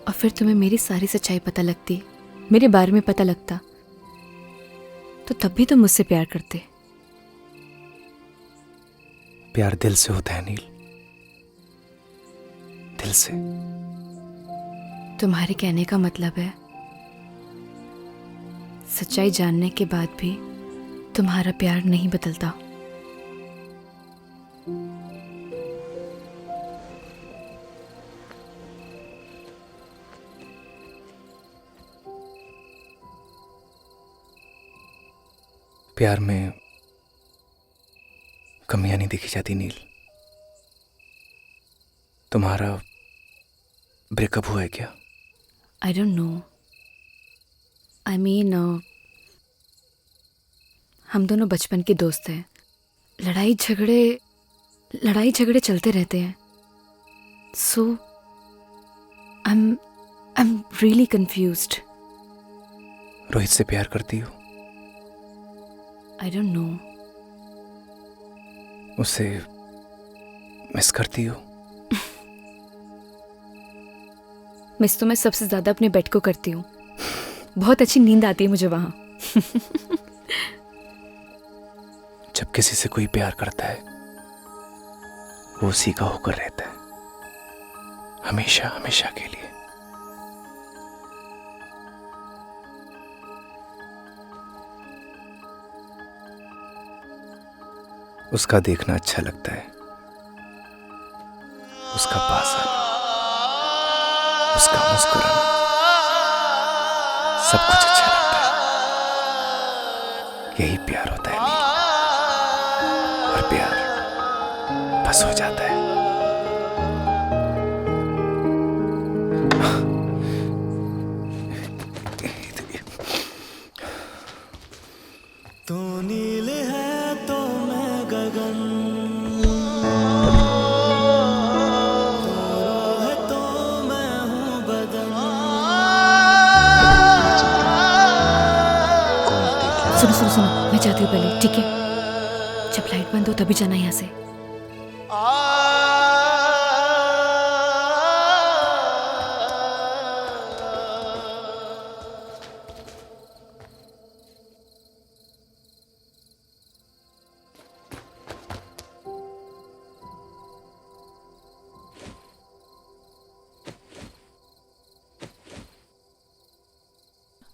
और फिर तुम्हें मेरी सारी सच्चाई पता लगती, मेरे बारे में पता लगता, तो तब भी तुम मुझसे प्यार करते।
प्यार दिल से होता है नील, दिल से।
तुम्हारे कहने का मतलब है सच्चाई जानने के बाद भी तुम्हारा प्यार नहीं बदलता।
प्यार में कमियां नहीं देखी जाती नील। तुम्हारा ब्रेकअप हुआ है क्या?
आई डोंट नो। आई मीन हम दोनों बचपन के दोस्त हैं। लड़ाई झगड़े चलते रहते हैं। So I am really confused.
Rohit से प्यार करती हो?
I don't know.
उसे मिस करती हो?
मिस तो मैं सबसे ज्यादा अपने बेड को करती हूँ। बहुत अच्छी नींद आती है मुझे वहां।
जब किसी से कोई प्यार करता है वो उसी का होकर रहता है, हमेशा हमेशा के लिए। उसका देखना अच्छा लगता है, उसका पास आना, उसका मुस्कुराना। सब कुछ अच्छा लगता है। यही प्यार होता है नील। और प्यार बस हो जाता है।
तू नील है तो मैं गगन, तू रूह है तो मैं हूँ बदन।
सुनो सुनो सुनो, मैं जाती हूँ पहले, ठीक है? जब लाइट बंद हो तभी जाना यहाँ से।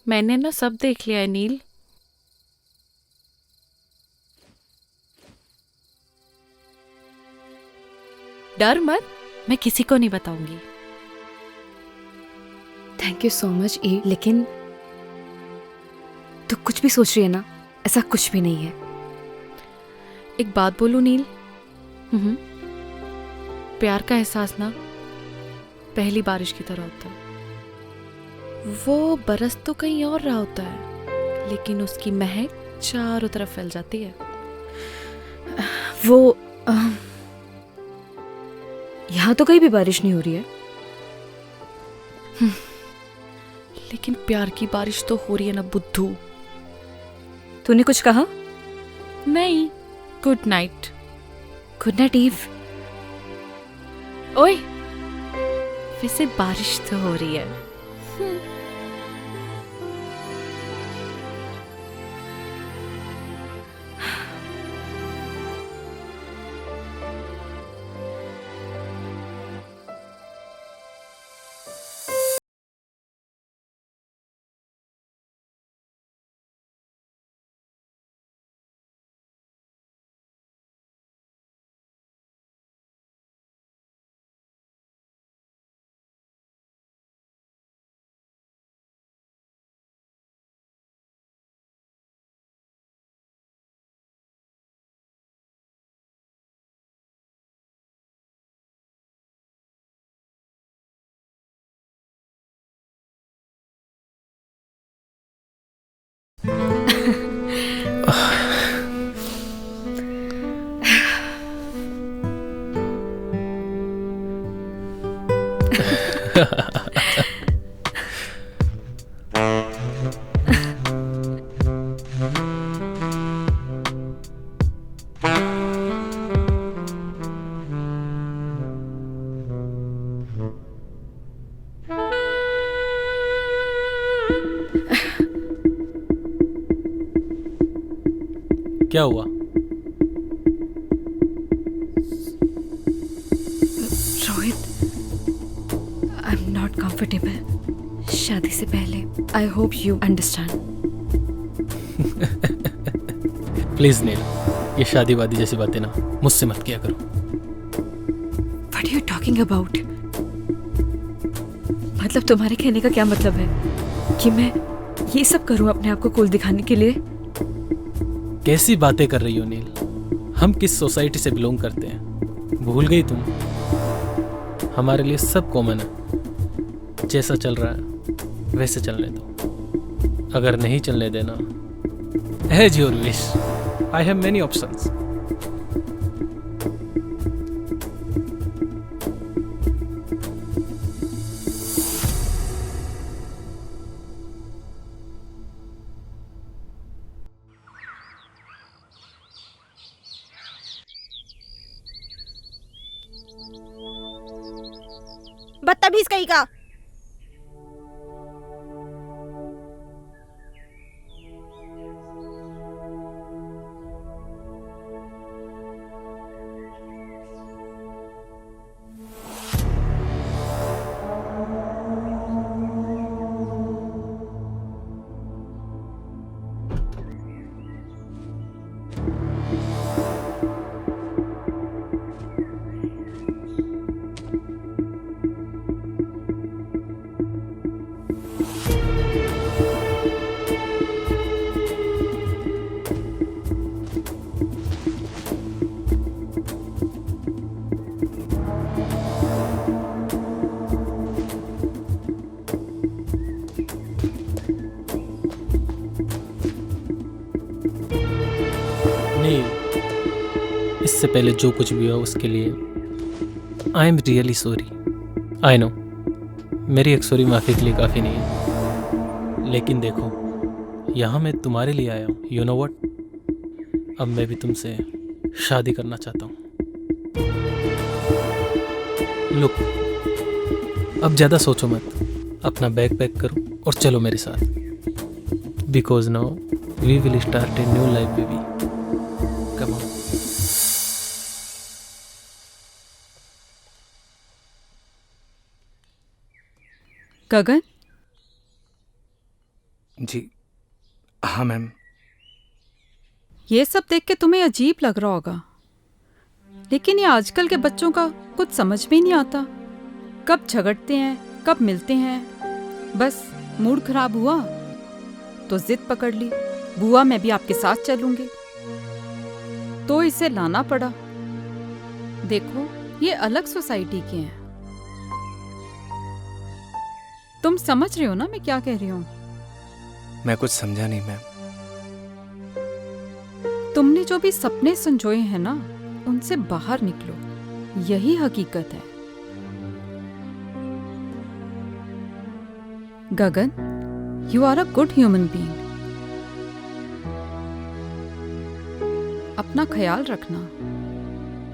मैंने ना सब देख लिया है नील। डर मत, मैं किसी को नहीं बताऊंगी।
थैंक यू सो मच ई, लेकिन तू कुछ भी सोच रही है ना, ऐसा कुछ भी नहीं है।
एक बात बोलूं नील, प्यार का एहसास ना पहली बारिश की तरह होता है। वो बरस तो कहीं और रहा होता है, लेकिन उसकी महक चारों तरफ फैल जाती है।
वो यहाँ तो कहीं भी बारिश नहीं हो रही है।
लेकिन प्यार की बारिश तो हो रही है ना बुद्धू।
तूने कुछ कहा?
नहीं, good night.
Good night Eve.
ओए, वैसे बारिश तो हो रही है।
क्या हुआ?
Rohit, I am not comfortable शादी से पहले। I hope you understand.
Please Neel, ये शादी वादी जैसी बातें ना मुझसे मत किया करो।
What are you talking about? मतलब तुम्हारे कहने का क्या मतलब है कि मैं ये सब करूं अपने आप को कूल दिखाने के लिए?
कैसी बातें कर रही हो नील? हम किस सोसाइटी से बिलोंग करते हैं भूल गई तुम? हमारे लिए सब कॉमन है। जैसा चल रहा है वैसे चलने दो। अगर नहीं चलने देना, as your wish, I have many options.
बदतमीज कहीं का।
इससे पहले जो कुछ भी हुआ उसके लिए आई am really sorry. I know मेरी एक सॉरी माफ़ी के लिए काफ़ी नहीं है, लेकिन देखो यहाँ मैं तुम्हारे लिए आया हूँ। यू नो व्हाट, अब मैं भी तुमसे शादी करना चाहता हूँ। लुक, अब ज़्यादा सोचो मत, अपना बैग पैक करो और चलो मेरे साथ, because now we will start a new life baby. Come on.
Gagan?
जी हाँ मैम।
ये सब देख के तुम्हें अजीब लग रहा होगा, लेकिन ये आजकल के बच्चों का कुछ समझ में नहीं आता। कब झगड़ते हैं, कब मिलते हैं। बस मूड खराब हुआ तो जिद पकड़ ली, बुआ मैं भी आपके साथ चलूंगी, तो इसे लाना पड़ा। देखो ये अलग सोसाइटी के हैं। तुम समझ रहे हो ना मैं क्या कह रही हूँ?
मैं कुछ समझा नहीं मैम।
तुमने जो भी सपने संजोए हैं ना, उनसे बाहर निकलो, यही हकीकत है। Gagan, you are a good human being. अपना ख्याल रखना।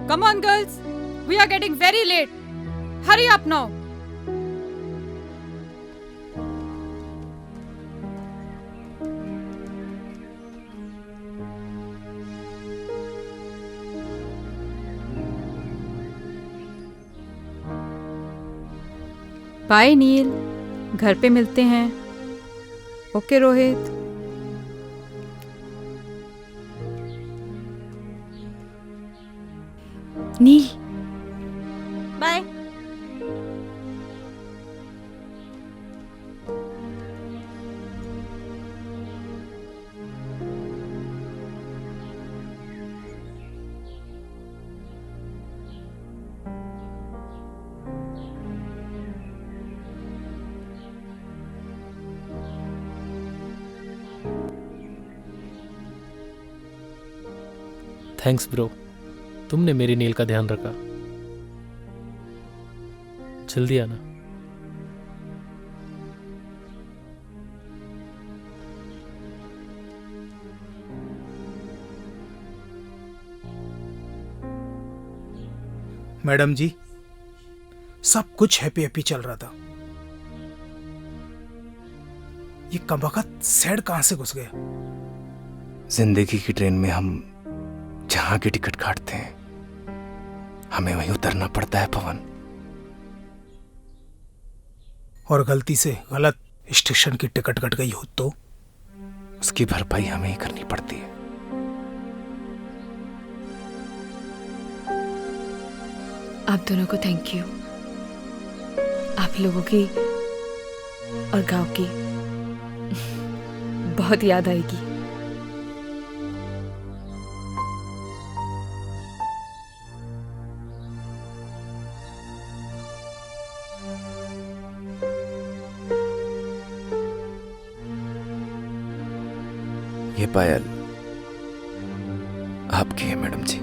Come on girls, we are getting very late. Hurry up now. Bye Neel, घर पे मिलते हैं। Okay Rohit.
Neel bye.
Thanks bro, तुमने मेरी नील का ध्यान रखा। जल्दी आना।
मैडम जी, सब कुछ हैप्पी हैप्पी चल रहा था, ये कमबख्त सैड कहां से घुस गया?
जिंदगी की ट्रेन में हम जहां की टिकट काटते हैं, हमें वहीं उतरना पड़ता है पवन।
और गलती से गलत स्टेशन की टिकट कट गई हो तो
उसकी भरपाई हमें ही करनी पड़ती है।
आप दोनों को थैंक यू। आप लोगों की और गांव की बहुत याद आएगी।
ये पायल आपकी है मैडम जी।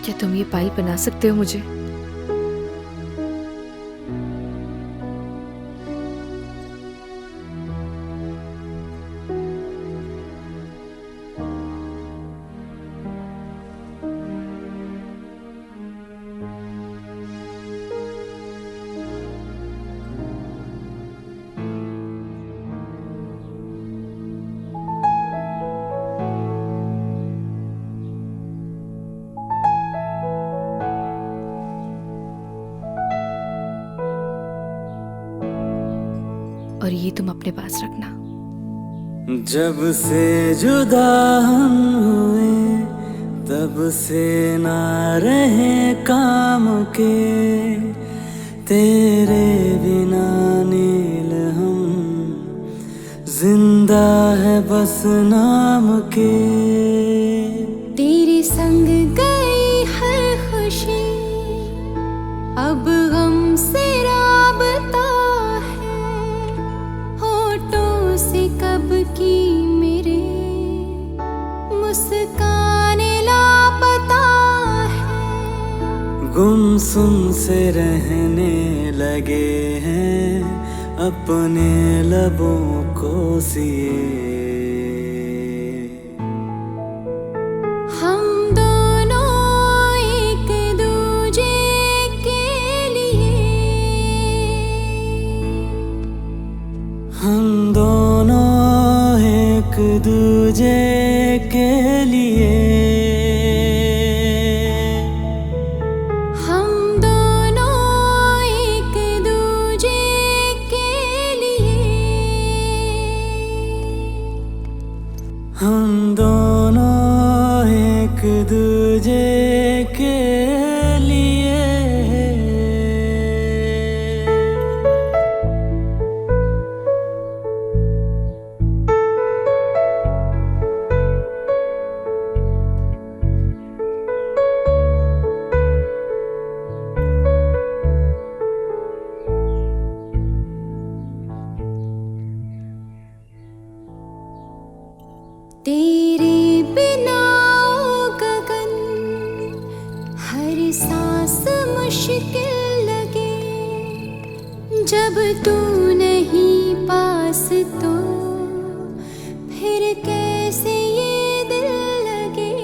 क्या तुम ये पायल बना सकते हो मुझे? और ये तुम अपने पास रखना।
जब से जुदा हम हुए तब से ना रहे काम के, तेरे बिना नील हम जिंदा है बस नाम के।
तेरे संग गई हर खुशी, अब गम से राबता है, होठों से कब की मेरे
मासूम से रहने लगे हैं अपने लबों को सिए।
हम दोनों एक दूजे के लिए,
हम दोनों एक दूजे के लिए,
हम दोनों एक दूजे के लिए,
हम दोनों एक दूजे के लिए।
तेरे बिना ओ गगन हर सांस मुश्किल लगे, जब तू नहीं पास तो फिर कैसे ये दिल लगे।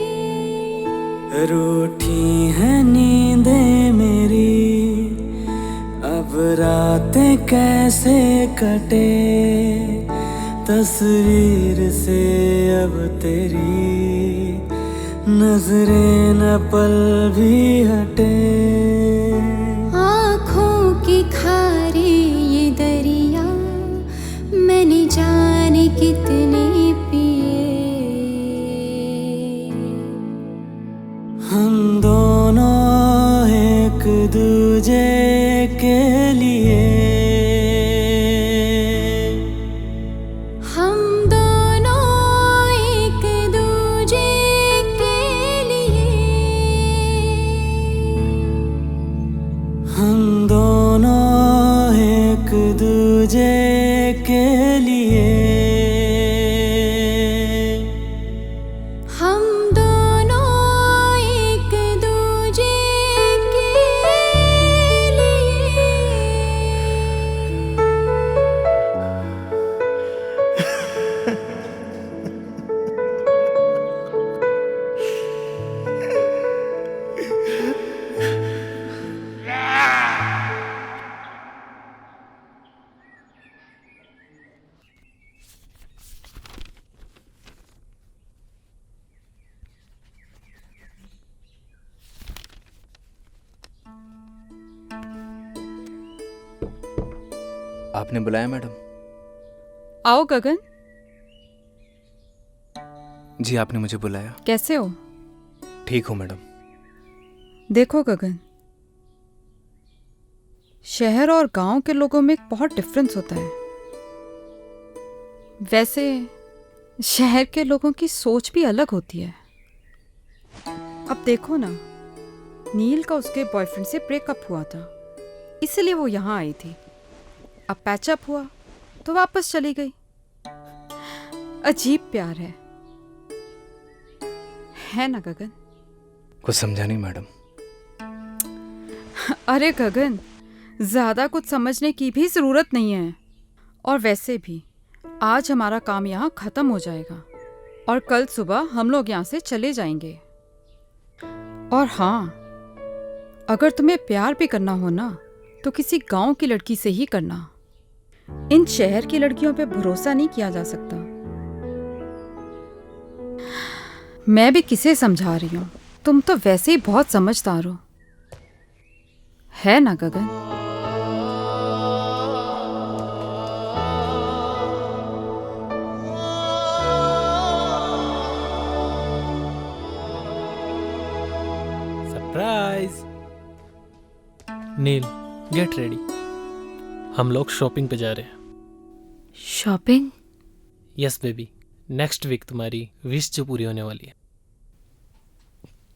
रूठी है नींदें मेरी, अब रातें कैसे कटे, तस्वीर से अब तेरी नजरें न पल भी हटे।
आँखों के खारे ये दरिया मैंने जाने कितने पिए।
हम दोनों एक दूजे के लिए,
हम दोनों एक दूजे के लिए,
हम दोनों एक दूजे के लिए,
हम दोनों एक दूजे के लिए।
आपने बुलाया मैडम?
आओ गगन।
जी आपने मुझे बुलाया।
कैसे हो?
ठीक हूँ मैडम।
देखो गगन, शहर और गांव के लोगों में एक बहुत डिफरेंस होता है। वैसे शहर के लोगों की सोच भी अलग होती है। अब देखो ना, नील का उसके बॉयफ्रेंड से ब्रेकअप हुआ था, इसलिए वो यहाँ आई थी। अब पैचअप हुआ तो वापस चली गई। अजीब प्यार है ना गगन?
कुछ समझा नहीं मैडम।
अरे गगन, ज्यादा कुछ समझने की भी जरूरत नहीं है। और वैसे भी आज हमारा काम यहाँ खत्म हो जाएगा और कल सुबह हम लोग यहाँ से चले जाएंगे। और हाँ, अगर तुम्हें प्यार भी करना हो ना तो किसी गांव की लड़की से ही करना। इन शहर की लड़कियों पे भरोसा नहीं किया जा सकता। मैं भी किसे समझा रही हूँ, तुम तो वैसे ही बहुत समझदार हो, है ना Gagan?
Surprise. Neel, get ready, हम लोग शॉपिंग पे जा रहे हैं।
Shopping?
Yes baby, next week तुम्हारी विश जो पूरी होने वाली है।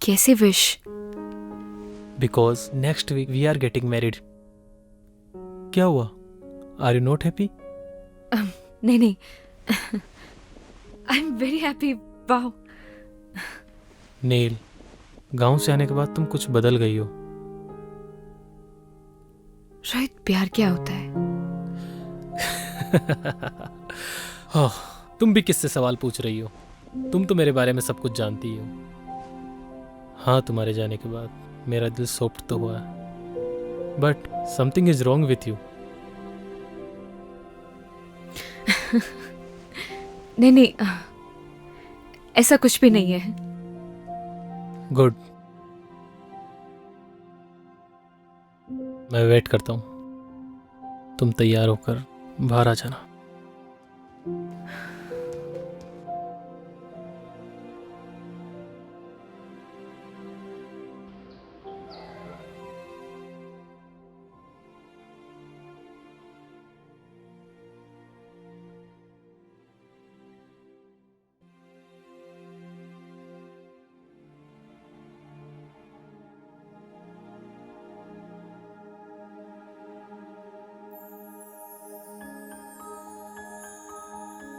कैसे wish?
Because next week we are getting married. क्या हुआ? Are you not happy?
नहीं नहीं, I am very happy. Wow.
Neel, गांव से आने के बाद तुम कुछ बदल गई हो।
रोहित, प्यार क्या होता है?
ओह, तुम भी किससे सवाल पूछ रही हो? तुम तो मेरे बारे में सब कुछ जानती हो। हाँ, तुम्हारे जाने के बाद मेरा दिल सॉफ्ट तो हुआ, but something is wrong with you.
नहीं नहीं, ऐसा कुछ भी नहीं है।
गुड, मैं वेट करता हूँ। तुम तैयार होकर बाहर आ जाना।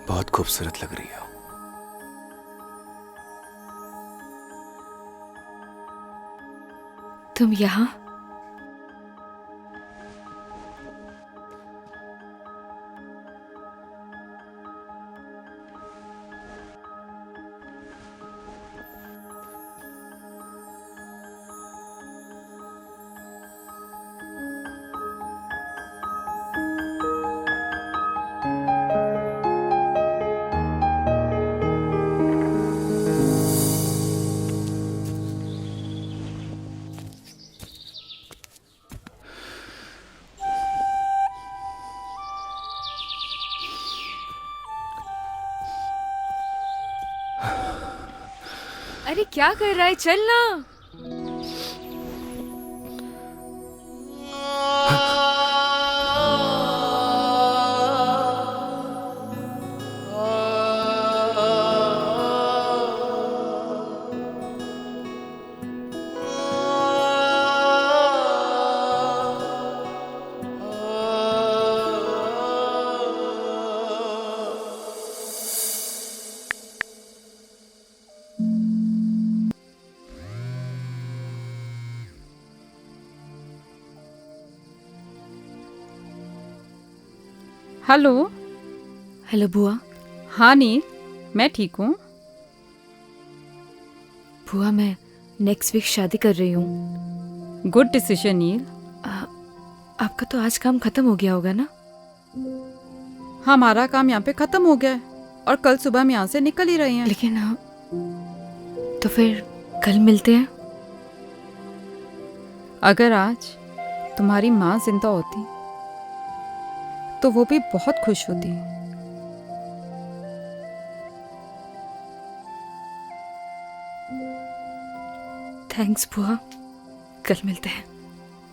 बहुत खूबसूरत लग रही हो।
तुम यहाँ? अरे क्या कर रहा है? चल ना।
हेलो।
हेलो बुआ।
हाँ नील, मैं ठीक हूँ।
बुआ, मैं नेक्स्ट वीक शादी कर रही हूँ।
गुड डिसीजन नील।
आपका तो आज काम खत्म हो गया होगा ना?
हमारा काम यहाँ पे खत्म हो गया है और कल सुबह हम यहाँ से निकल ही रहे हैं।
लेकिन तो फिर कल मिलते हैं।
अगर आज तुम्हारी माँ जिंदा होती तो वो भी बहुत खुश होती।
थैंक्स बुआ, कल मिलते हैं।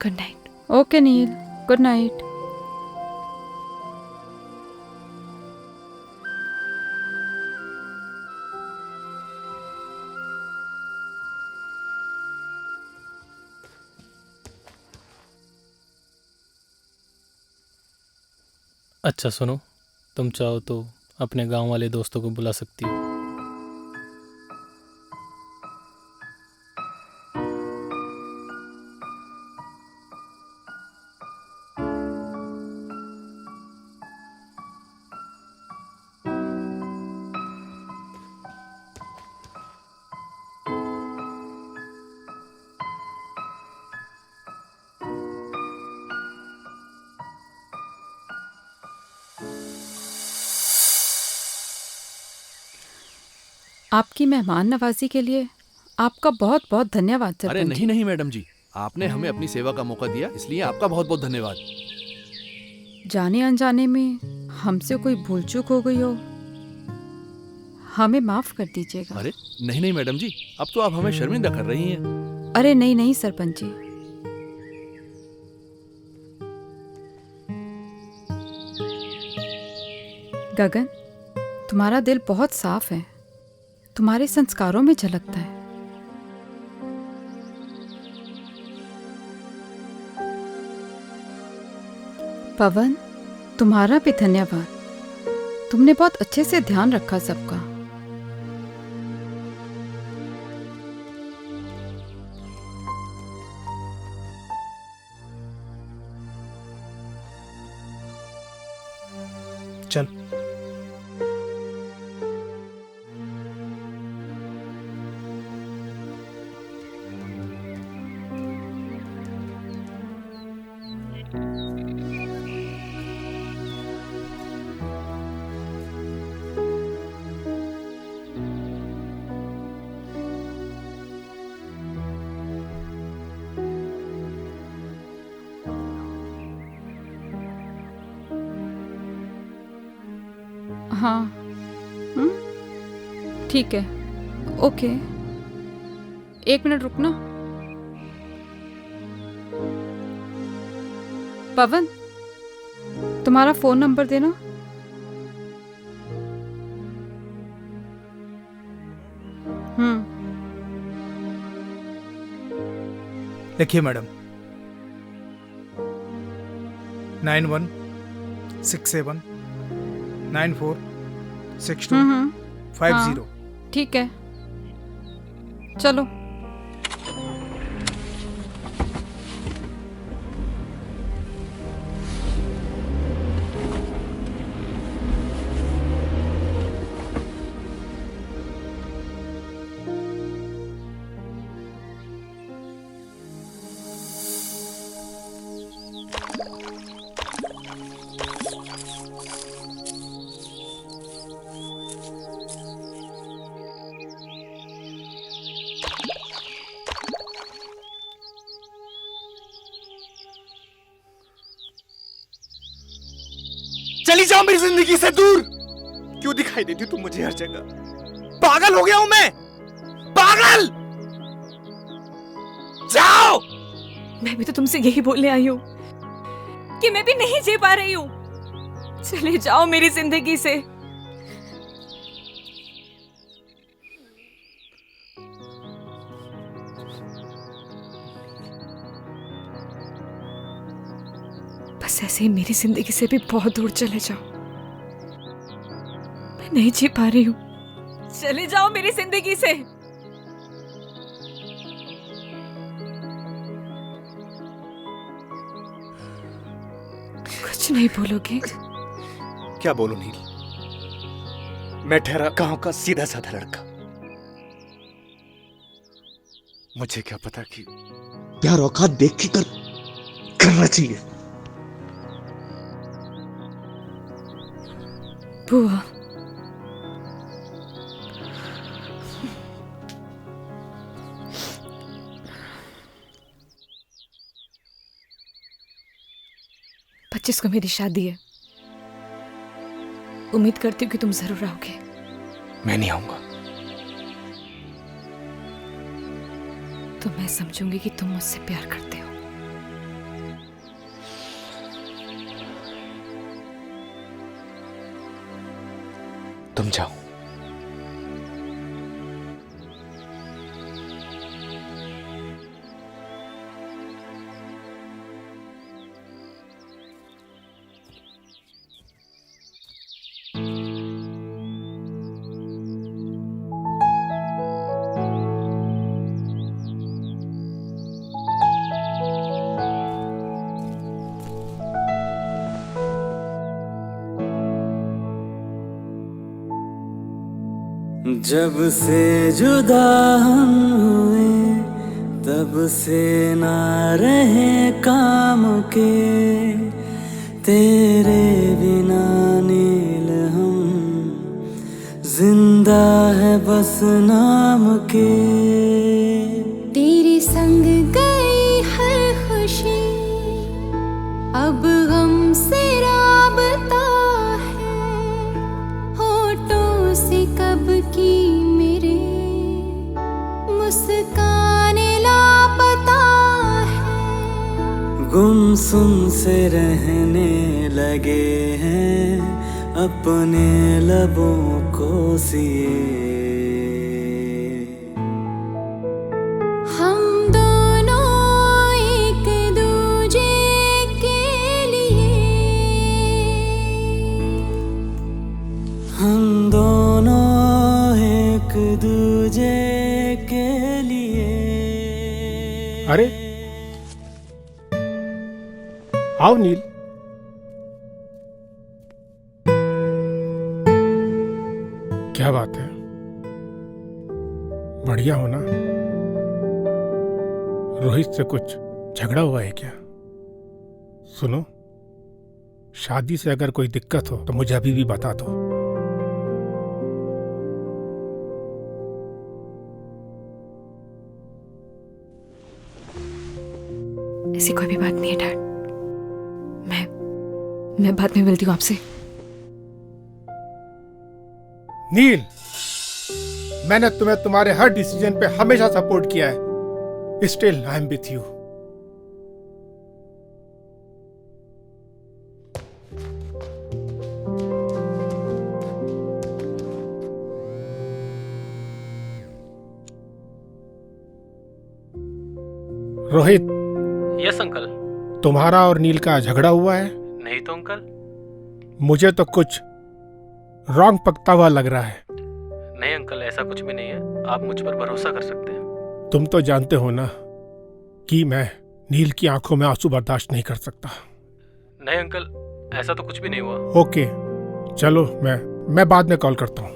Good night.
ओके नील, गुड नाइट।
अच्छा सुनो, तुम चाहो तो अपने गांव वाले दोस्तों को बुला सकती हो।
आपकी मेहमान नवाजी के लिए आपका बहुत बहुत धन्यवाद सरपंच।
अरे नहीं नहीं मैडम जी, आपने हमें अपनी सेवा का मौका दिया, इसलिए आपका बहुत बहुत धन्यवाद।
जाने अनजाने में हमसे कोई भूल चूक हो गई हो, हमें माफ कर दीजिएगा।
अरे नहीं नहीं मैडम जी, अब तो आप हमें शर्मिंदा कर रही हैं।
अरे नहीं नहीं सरपंच जी, गगन, तुम्हारा दिल बहुत साफ है, तुम्हारे संस्कारों में झलकता है। पवन, तुम्हारा भी धन्यवाद, तुमने बहुत अच्छे से ध्यान रखा सबका। हाँ ठीक है, ओके। 1 मिनट रुकना। पवन, तुम्हारा फोन नंबर देना।
लिखिए मैडम, 9167946250।
ठीक है, चलो।
चली जाओ मेरी जिंदगी से दूर। क्यों दिखाई देती तुम मुझे हर जगह? पागल हो गया हूं मैं, पागल। जाओ।
मैं भी तो तुमसे यही बोलने आई हूँ कि मैं भी नहीं जी पा रही हूँ। चले जाओ मेरी जिंदगी से। बस ऐसे ही मेरी जिंदगी से भी बहुत दूर चले जाओ। मैं नहीं जी पा रही हूँ। चले जाओ मेरी जिंदगी से। कुछ नहीं बोलोगे?
क्या बोलूं नील? मैं ठहरा गांव का सीधा साधा लड़का। मुझे क्या पता कि
प्यार औकात देख के करना चाहिए।
बुआ, पच्चीस को मेरी शादी है। उम्मीद करती हूँ कि तुम जरूर आओगे।
मैं नहीं आऊंगा।
तो मैं समझूंगी कि तुम मुझसे प्यार करते हो।
तुम जाओ।
जब से जुदा हम हुए तब से ना रहे काम के, तेरे बिना नील हम जिंदा है बस नाम के।
तेरे संग गई हर खुशी अब गम से राबता है, होठों से कब की मेरे मुस्कान लापता है।
गुमसुम से रहने लगे हैं अपने लबों को सिए।
हम दोनों एक दूजे के लिए,
हम दोनों एक दूजे के लिए।
अरे आओ नील। क्या बात है, बढ़िया हो ना? रोहित से कुछ झगड़ा हुआ है क्या? सुनो, शादी से अगर कोई दिक्कत हो तो मुझे अभी भी बता दो।
ऐसी कोई भी बात नहीं है डैड। मैं बाद में मिलती हूँ आपसे।
नील, मैंने तुम्हें तुम्हारे हर डिसीजन पे हमेशा सपोर्ट किया है। Still I am with you. Rohit.
Yes uncle.
तुम्हारा और नील का झगड़ा हुआ है?
नहीं तो अंकल।
मुझे तो कुछ रॉन्ग पकता हुआ लग रहा है।
नहीं अंकल, ऐसा कुछ भी नहीं है, आप मुझ पर भरोसा कर सकते हैं।
तुम तो जानते हो ना कि मैं नील की आंखों में आंसू बर्दाश्त नहीं कर सकता।
नहीं अंकल, ऐसा तो कुछ भी नहीं हुआ।
ओके, चलो मैं बाद में कॉल करता हूँ।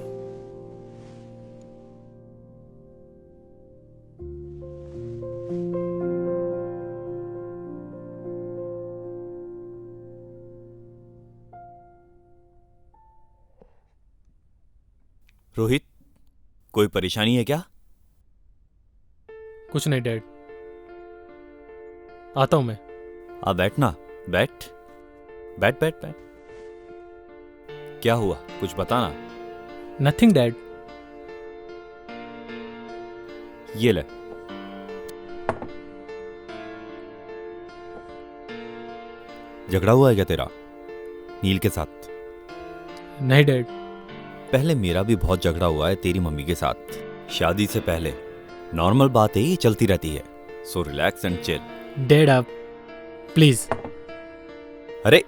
रोहित, कोई परेशानी है क्या?
कुछ नहीं डैड, आता हूं मैं।
आ बैठना, बैठ बैठ बैठ बैठ। क्या हुआ, कुछ बताना।
Nothing dad.
ये ले। झगड़ा हुआ है क्या तेरा नील के साथ?
नहीं डैड।
पहले मेरा भी बहुत झगड़ा हुआ है तेरी मम्मी के साथ, शादी से पहले। नॉर्मल बात है, ये चलती रहती है। So relax and chill.
Dad आप प्लीज।
अरे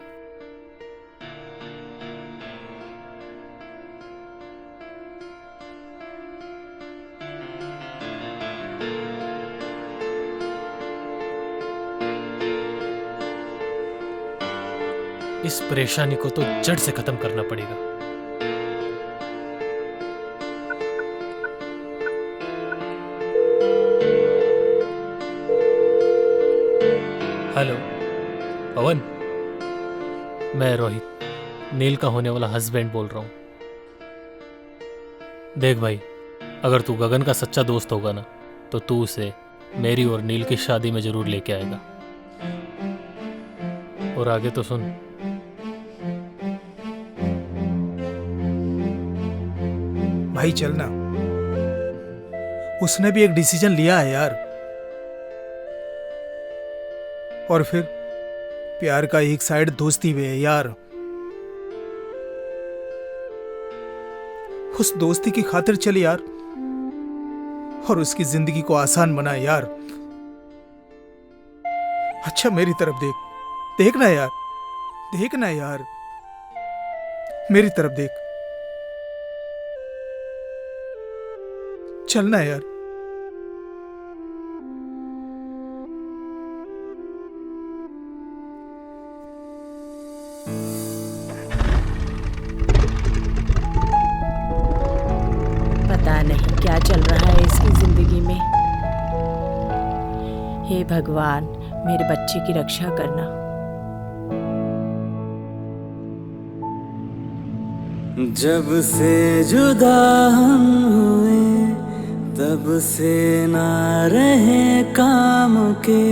इस परेशानी को तो जड़ से खत्म करना पड़ेगा। हेलो पवन, मैं रोहित, नील का होने वाला हस्बैंड बोल रहा हूं। देख भाई, अगर तू गगन का सच्चा दोस्त होगा ना, तो तू उसे मेरी और नील की शादी में जरूर लेके आएगा। और आगे तो सुन।
भाई चलना, उसने भी एक डिसीजन लिया है यार। और फिर प्यार का एक साइड दोस्ती भी है यार। उस दोस्ती की खातिर चल यार, और उसकी जिंदगी को आसान बना यार। अच्छा मेरी तरफ देख, देखना यार, देखना यार, मेरी तरफ देख, चलना यार।
पता नहीं क्या चल रहा है इसकी जिंदगी में। हे भगवान, मेरे बच्चे की रक्षा करना।
जब से जुदा हम हुए, तब से ना रहे काम के,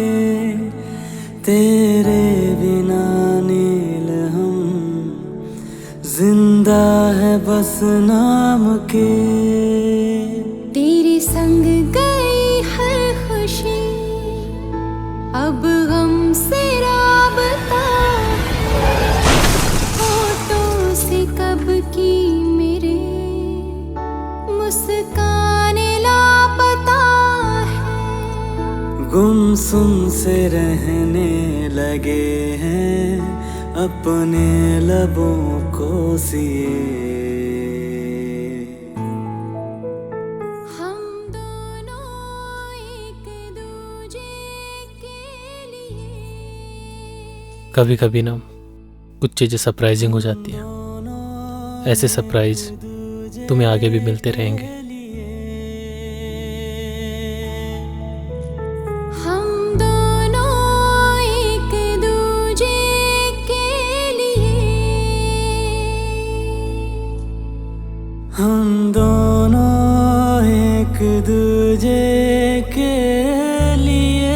तेरे बिना नील हम जिंदा है बस नाम के।
तेरे संग गई हर खुशी, अब गम से राबता, होठों से कब की मेरे मुस्कान लापता है।
गुमसुम से रहने लगे हैं अपने लबों को सिए।
कभी कभी ना कुछ चीजें सरप्राइजिंग हो जाती हैं। ऐसे सरप्राइज तुम्हें आगे भी मिलते रहेंगे।
हम दोनों एक दूजे के लिए,
हम दोनों एक दूजे के लिए।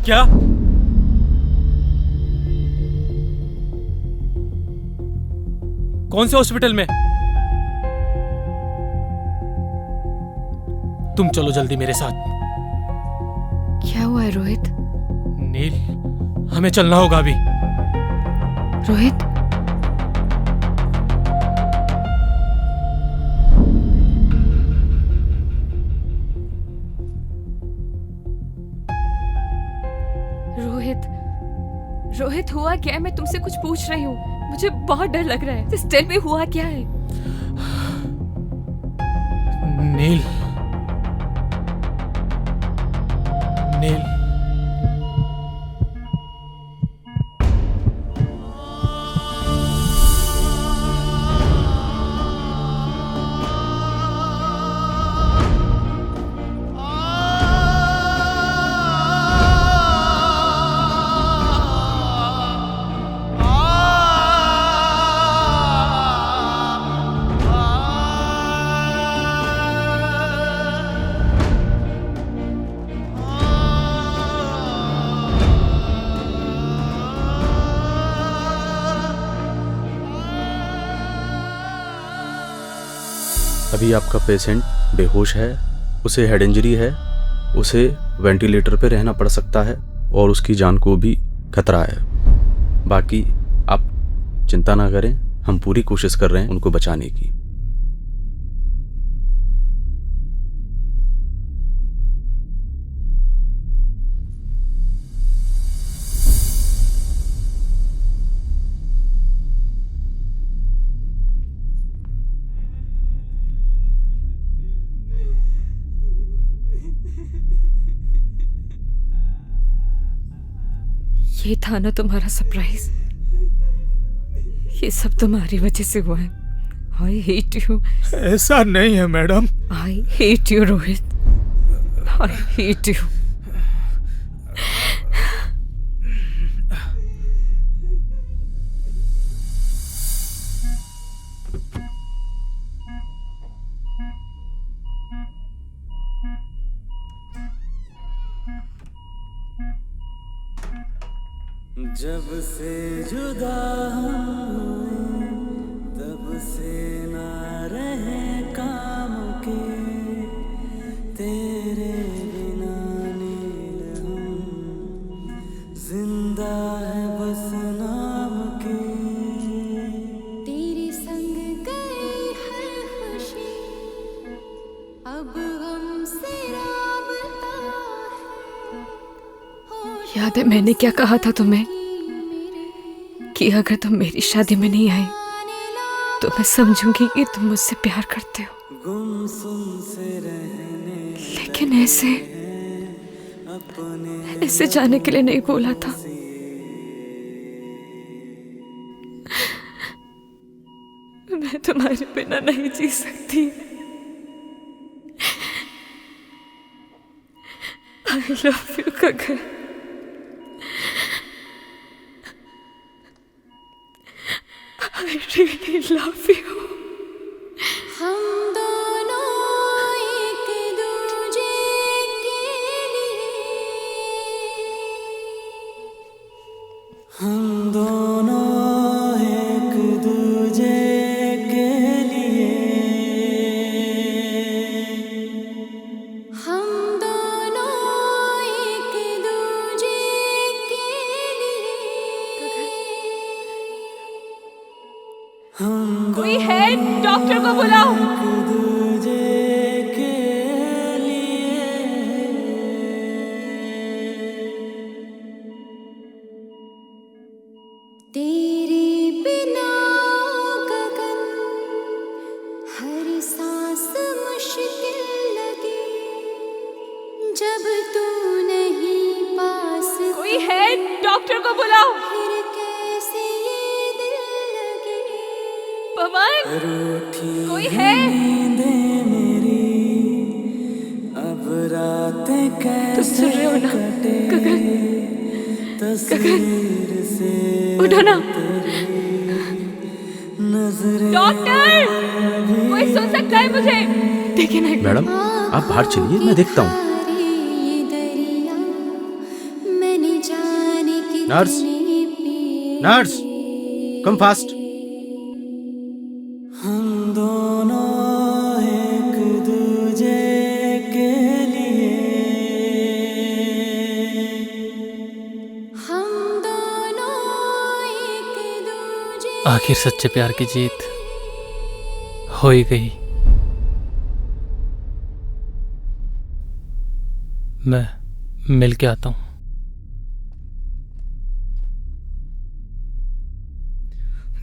क्या? कौन से हॉस्पिटल में? तुम चलो जल्दी मेरे साथ।
क्या हुआ है रोहित?
नील, हमें चलना होगा अभी।
रोहित, रोहित, रोहित हुआ क्या है? मैं तुमसे कुछ पूछ रही हूँ, मुझे बहुत डर लग रहा है। Just tell me हुआ क्या है?
नील, नील,
अभी आपका पेशेंट बेहोश है, उसे हेड इंजरी है, उसे वेंटिलेटर पे रहना पड़ सकता है और उसकी जान को भी खतरा है। बाकी आप चिंता ना करें, हम पूरी कोशिश कर रहे हैं उनको बचाने की।
ये था ना तुम्हारा सरप्राइज? ये सब तुम्हारी वजह से हुआ है। I hate you.
ऐसा नहीं है madam.
I hate you Rohit, I hate you.
जब से जुदा हुए तब से ना रहे काम के, तेरे बिना नील हम जिंदा है बस नाम के।
तेरे संग गई हर खुशी अब हमसे राबता है।
याद है मैंने क्या कहा था तुम्हें कि अगर तुम मेरी शादी में नहीं आए तो मैं समझूंगी कि तुम मुझसे प्यार करते हो। लेकिन ऐसे जाने के लिए नहीं बोला था। मैं तुम्हारे बिना नहीं जी सकती। I love you Gagan. I really love you।
हम दोनों एक दूजे के लिए,
हम दोनों एक दूजे के लिए,
हम दोनों एक दूजे के लिए।
कोई है? डॉक्टर को बुलाओ।
तेरे बिना गगन हर सांस मुश्किल लगी, जब तू नहीं पास।
कोई है? डॉक्टर को बुलाओ।
फिर कैसे ये दिल लगे।
पवन, कोई है?
अब रातें
तुम सुन रहे हो ना? गगन, गगन उठो ना। डॉक्टर, कोई सुन सकता है मुझे? देखिए ना।
मैडम आप बाहर चलिए, मैं देखता हूँ।
ये दरिया मैंने
नर्स, नर्स, कम फास्ट।
हम दोनों एक दूजे के लिए, हम दोनों एक दूजे।
आखिर सच्चे प्यार की जीत हो ही गई। मैं मिल के आता हूं।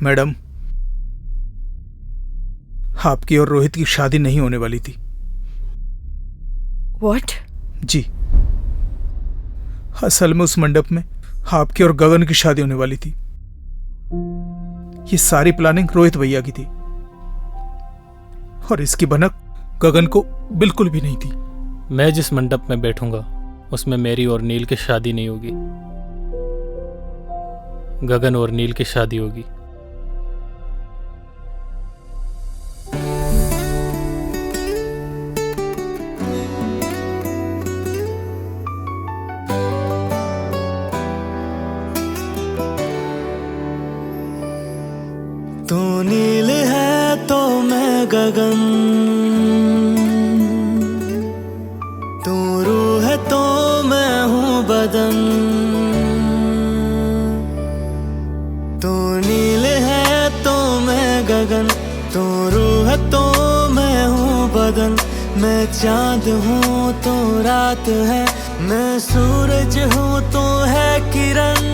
मैडम, आपकी और रोहित की शादी नहीं होने वाली थी।
व्हाट?
जी, असल में उस मंडप में आपकी और गगन की शादी होने वाली थी। ये सारी प्लानिंग रोहित भैया की थी और इसकी भनक गगन को बिल्कुल भी नहीं थी।
मैं जिस मंडप में बैठूंगा उसमें मेरी और नील की शादी नहीं होगी, गगन और नील की शादी होगी।
तू नील है तो मैं गगन, तू रूह है तो मैं हूँ बदन। तू नील है तो मैं गगन, तू रूह है तो मैं हूँ बदन। मैं चांद हूँ तो रात है, मैं सूरज हूँ तो है किरण।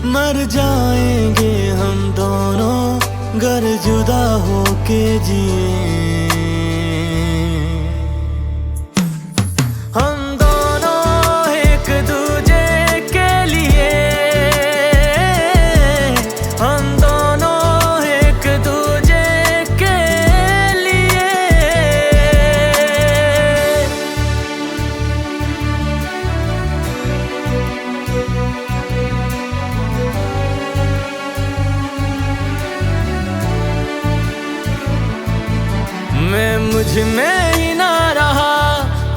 मर जाएंगे हम दोनों गर जुदा होके जिए। हम दोनों एक दूजे के लिए, हम दोनों एक दूजे के लिए। मैं मुझ में ही ना रहा,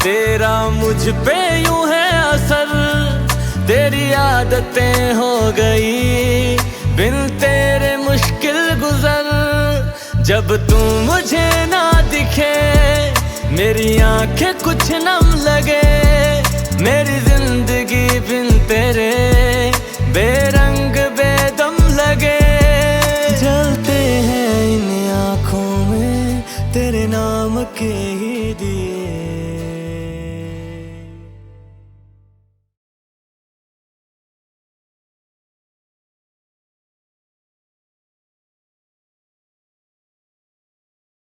तेरा मुझ पे यूं है असर। तेरी आदतें हो गई बिन तेरे मुश्किल गुजर। जब तू मुझे ना दिखे मेरी आंखें कुछ नम लगे। मेरी जिंदगी बिन तेरे